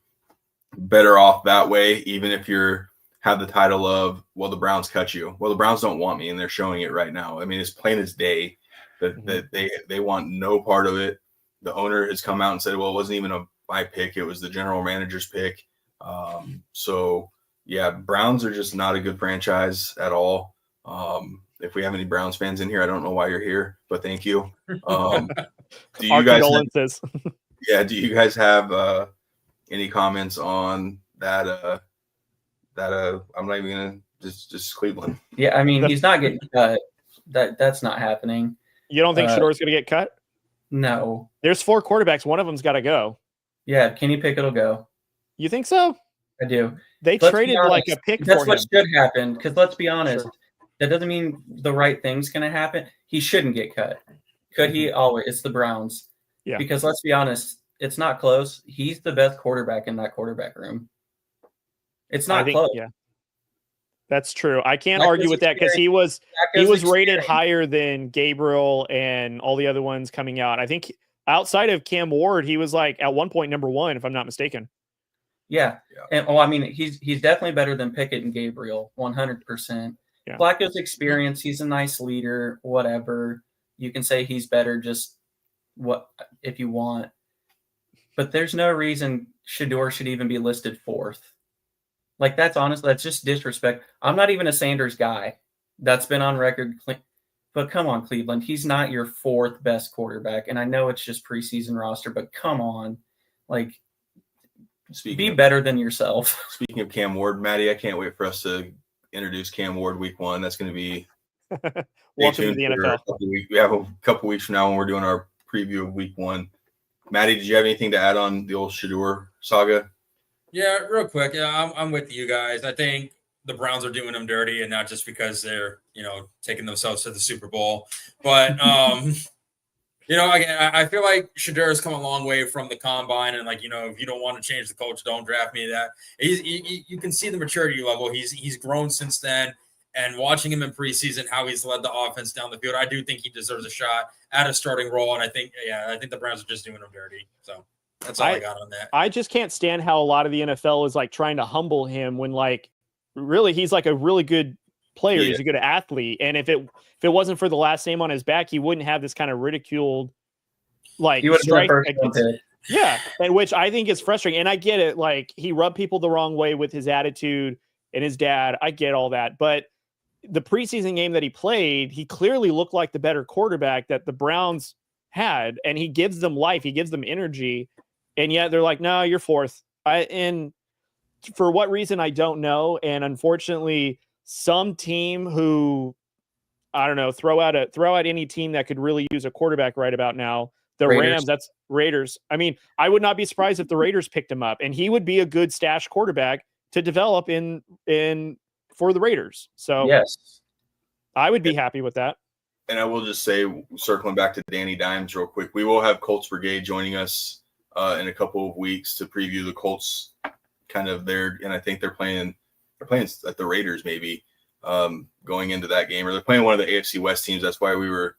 better off that way, even if you're have the title of, well, the Browns cut you. Well, the Browns don't want me, and they're showing it right now. I mean, it's plain as day that they want no part of it. The owner has come out and said, well, it wasn't even my pick. It was the general manager's pick. So, yeah, Browns are just not a good franchise at all. If we have any Browns fans in here, I don't know why you're here, but thank you. Do you guys condolences. do you guys have any comments on that? I'm not even gonna just Cleveland. Yeah, I mean, he's not getting cut. That's not happening. You don't think Shador's going to get cut? No. There's 4 quarterbacks. One of them's got to go. Yeah, Kenny Pickett will go. You think so? I do. They Let's traded be honest, like a pick That's for what him. should happen. Because let's be honest, Sure. that doesn't mean the right thing's going to happen. He shouldn't get cut. Could he? Always. It's the Browns. Yeah. Because let's be honest, it's not close. He's the best quarterback in that quarterback room. It's not close. Yeah. That's true. I can't Like argue his with that because he was Flacco's rated experience. higher than Gabriel and all the other ones coming out. I think outside of Cam Ward, he was like at one point number 1, if I'm not mistaken. Yeah. And I mean, he's definitely better than Pickett and Gabriel, 100%. Yeah. Flacco's experience, he's a nice leader, whatever. You can say he's better just what if you want. But there's no reason Shador should even be listed 4th. Like, that's honest. That's just disrespect. I'm not even a Sanders guy. That's been on record. But come on, Cleveland. He's not your 4th best quarterback. And I know it's just preseason roster, but come on. Like, be better than yourself. Speaking of Cam Ward, Maddie, I can't wait for us to introduce Cam Ward week 1. That's going to be Welcome to the NFL. We have a couple weeks from now when we're doing our preview of week 1. Maddie, did you have anything to add on the old Shador saga? Yeah, real quick. Yeah, I'm with you guys. I think the Browns are doing them dirty, and not just because they're, taking themselves to the Super Bowl. But, again, I feel like Shador has come a long way from the combine. And, if you don't want to change the coach, don't draft me. That you can see the maturity level. He's grown since then. And watching him in preseason, how he's led the offense down the field, I do think he deserves a shot at a starting role. And I think the Browns are just doing him dirty. So that's all I got on that. I just can't stand how a lot of the NFL is like trying to humble him when really he's like a really good player. Yeah. He's a good athlete. And if it wasn't for the last name on his back, he wouldn't have this kind of ridiculed strike. Yeah. And which I think is frustrating. And I get it. Like, he rubbed people the wrong way with his attitude and his dad. I get all that. But the preseason game that he played, he clearly looked like the better quarterback that the Browns had, and he gives them life. He gives them energy. And yet they're like, no, you're 4th. And for what reason, I don't know. And unfortunately, some team who, I don't know, throw out any team that could really use a quarterback right about now. The Rams, that's Raiders. I mean, I would not be surprised if the Raiders picked him up, and he would be a good stash quarterback to develop in for the Raiders. So yes, I would be happy with that. And I will just say, circling back to Danny Dimes real quick, we will have Colts Brigade joining us in a couple of weeks to preview the Colts kind of there. And I think they're playing at the Raiders maybe going into that game, or they're playing one of the AFC West teams. That's why we were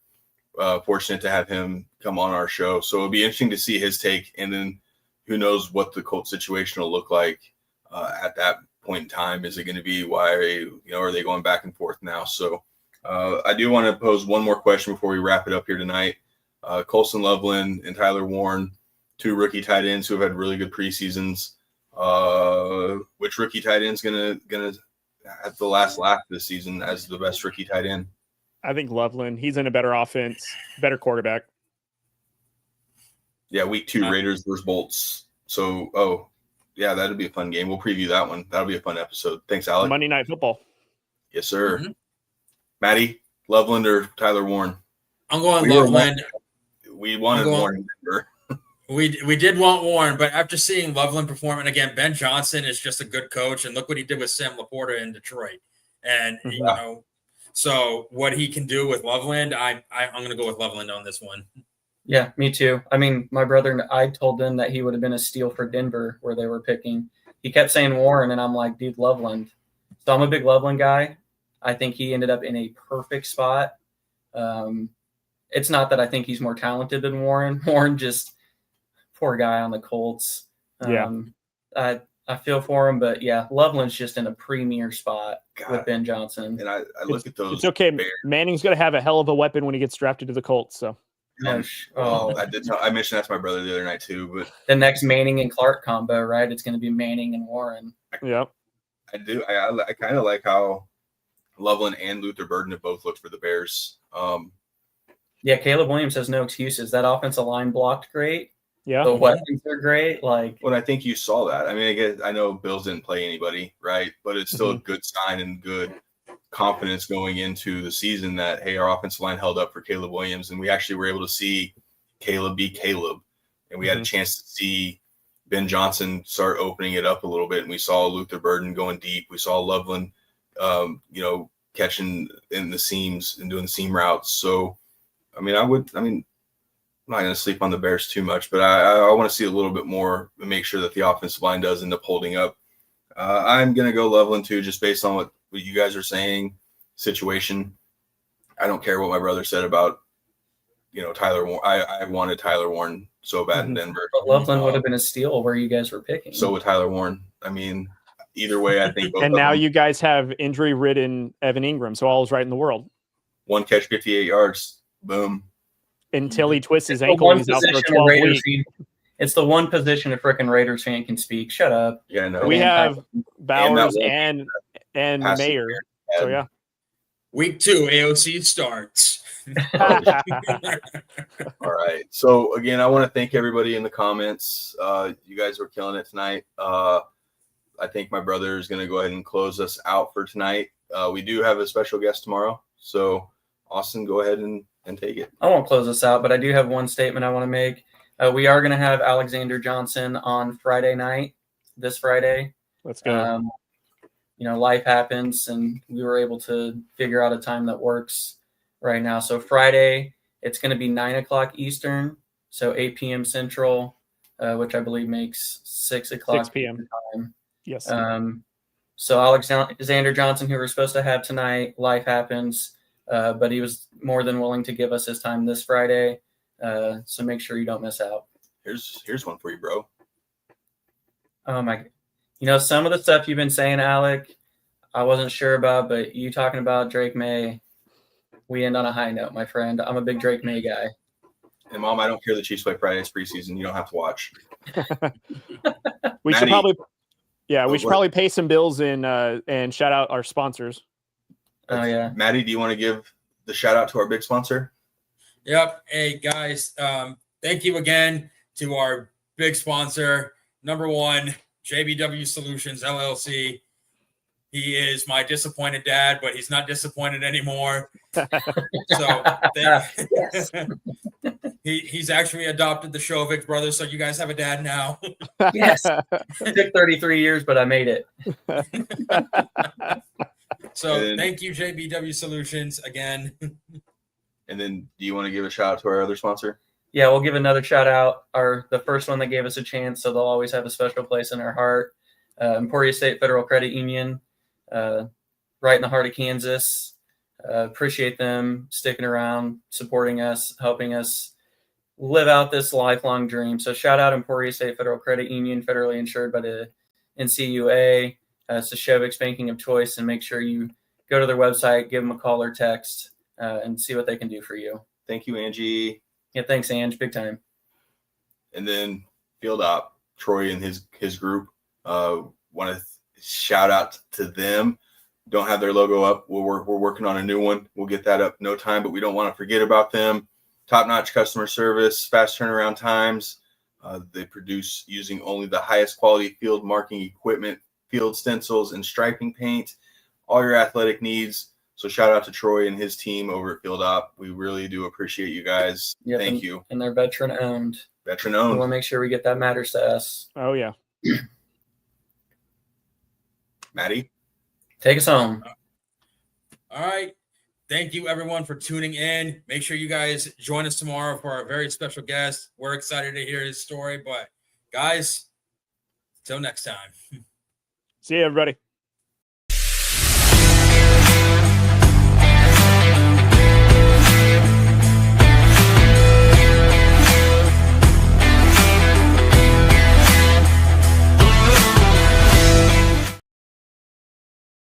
fortunate to have him come on our show. So it'll be interesting to see his take, and then who knows what the Colts situation will look like at that point in time. Is it going to be are they going back and forth now? So I do want to pose one more question before we wrap it up here tonight. Colson Loveland and Tyler Warren, 2 rookie tight ends who have had really good preseasons. Which rookie tight end's gonna have the last laugh this season as the best rookie tight end? I think Loveland. He's in a better offense, better quarterback. Yeah, week 2, Raiders versus Bolts. So, that'll be a fun game. We'll preview that one. That'll be a fun episode. Thanks, Alec. Monday Night Football. Yes, sir. Maddie, Loveland or Tyler Warren? I'm going Loveland. We wanted Warren in Denver. We did want Warren, but after seeing Loveland perform, and again, Ben Johnson is just a good coach, and look what he did with Sam Laporta in Detroit. And, so what he can do with Loveland, I'm going to go with Loveland on this one. Yeah, me too. I mean, my brother and I told them that he would have been a steal for Denver where they were picking. He kept saying Warren, and I'm like, dude, Loveland. So I'm a big Loveland guy. I think he ended up in a perfect spot. It's not that I think he's more talented than Warren. Warren just poor guy on the Colts. I feel for him, but yeah, Loveland's just in a premier spot with Ben Johnson. And I look at those. It's okay. Bears. Manning's going to have a hell of a weapon when he gets drafted to the Colts. So. I mentioned that to my brother the other night too. But the next Manning and Clark combo, right? It's going to be Manning and Warren. Yep. I do. I kind of like how Loveland and Luther Burden have both looked for the Bears. Yeah, Caleb Williams has no excuses. That offensive line blocked great. Yeah, the weapons are great. Well, I think you saw that. I mean, I know Bills didn't play anybody, right? But it's still a good sign and good confidence going into the season that, hey, our offensive line held up for Caleb Williams, and we actually were able to see Caleb be Caleb, and we had a chance to see Ben Johnson start opening it up a little bit, and we saw Luther Burden going deep. We saw Loveland, catching in the seams and doing the seam routes. So, I'm not going to sleep on the Bears too much, but I want to see a little bit more and make sure that the offensive line does end up holding up. I'm going to go Loveland too, just based on what you guys are saying, situation. I don't care what my brother said about, Tyler Warren. I wanted Tyler Warren so bad in Denver. But Loveland would have been a steal where you guys were picking. So would Tyler Warren. Either way, I think both and now you guys have injury-ridden Evan Ingram, so all is right in the world. 1 catch, 58 yards. Boom. Until he twists his ankle and he's out for 12 weeks. It's the one position a freaking Raiders fan can speak. Shut up. Yeah, no. We have Bowers and Mayer. So, yeah. Week 2, AOC starts. All right. So, again, I want to thank everybody in the comments. You guys were killing it tonight. I think my brother is going to go ahead and close us out for tonight. We do have a special guest tomorrow. So, Austin, go ahead and take it. I won't close this out, but I do have one statement I want to make. We are going to have Alexander Johnson on Friday night, this Friday. Let's go. Life happens, and we were able to figure out a time that works right now. So Friday, it's going to be 9 o'clock Eastern, so 8 p.m. Central, which I believe makes 6 o'clock 6 p.m. time. Yes. So Alexander Johnson, who we're supposed to have tonight, life happens. But he was more than willing to give us his time this Friday. So make sure you don't miss out. Here's one for you, bro. Oh my, some of the stuff you've been saying, Alec, I wasn't sure about, but you talking about Drake May, we end on a high note, my friend. I'm a big Drake May guy. And Mom, I don't care the Chiefs play Fridays preseason. You don't have to watch. We should probably pay some bills and shout out our sponsors. Oh, yeah. Maddie, do you want to give the shout out to our big sponsor? Yep. Hey, guys, thank you again to our big sponsor, number one, JBW Solutions, LLC. He is my disappointed dad, but he's not disappointed anymore. So he's actually adopted the Shovik brothers, so you guys have a dad now. Yes. It took 33 years, but I made it. So thank you, JBW Solutions, again. And then do you want to give a shout out to our other sponsor? Yeah, we'll give another shout out. The first one that gave us a chance, so they'll always have a special place in our heart. Emporia State Federal Credit Union, right in the heart of Kansas. appreciate them sticking around, supporting us, helping us live out this lifelong dream. So shout out Emporia State Federal Credit Union, federally insured by the NCUA. It's the Shovix banking of choice, and make sure you go to their website, give them a call or text, and see what they can do for you. Thank you, Angie. Yeah, thanks, Ange. Big time. And then Field Op, Troy and his group. Want to shout out to them. Don't have their logo up. We're working on a new one. We'll get that up no time, but we don't want to forget about them. Top-notch customer service, fast turnaround times. They produce using only the highest quality field marking equipment, field stencils, and striping paint. All your athletic needs. So shout out to Troy and his team over at Field Op. We really do appreciate you guys. Yep, Thank you. And they're veteran-owned. Veteran-owned. We want to make sure we get that matters to us. Oh, yeah. Maddie? Take us home. All right. Thank you, everyone, for tuning in. Make sure you guys join us tomorrow for our very special guest. We're excited to hear his story. But, guys, until next time. See you, everybody.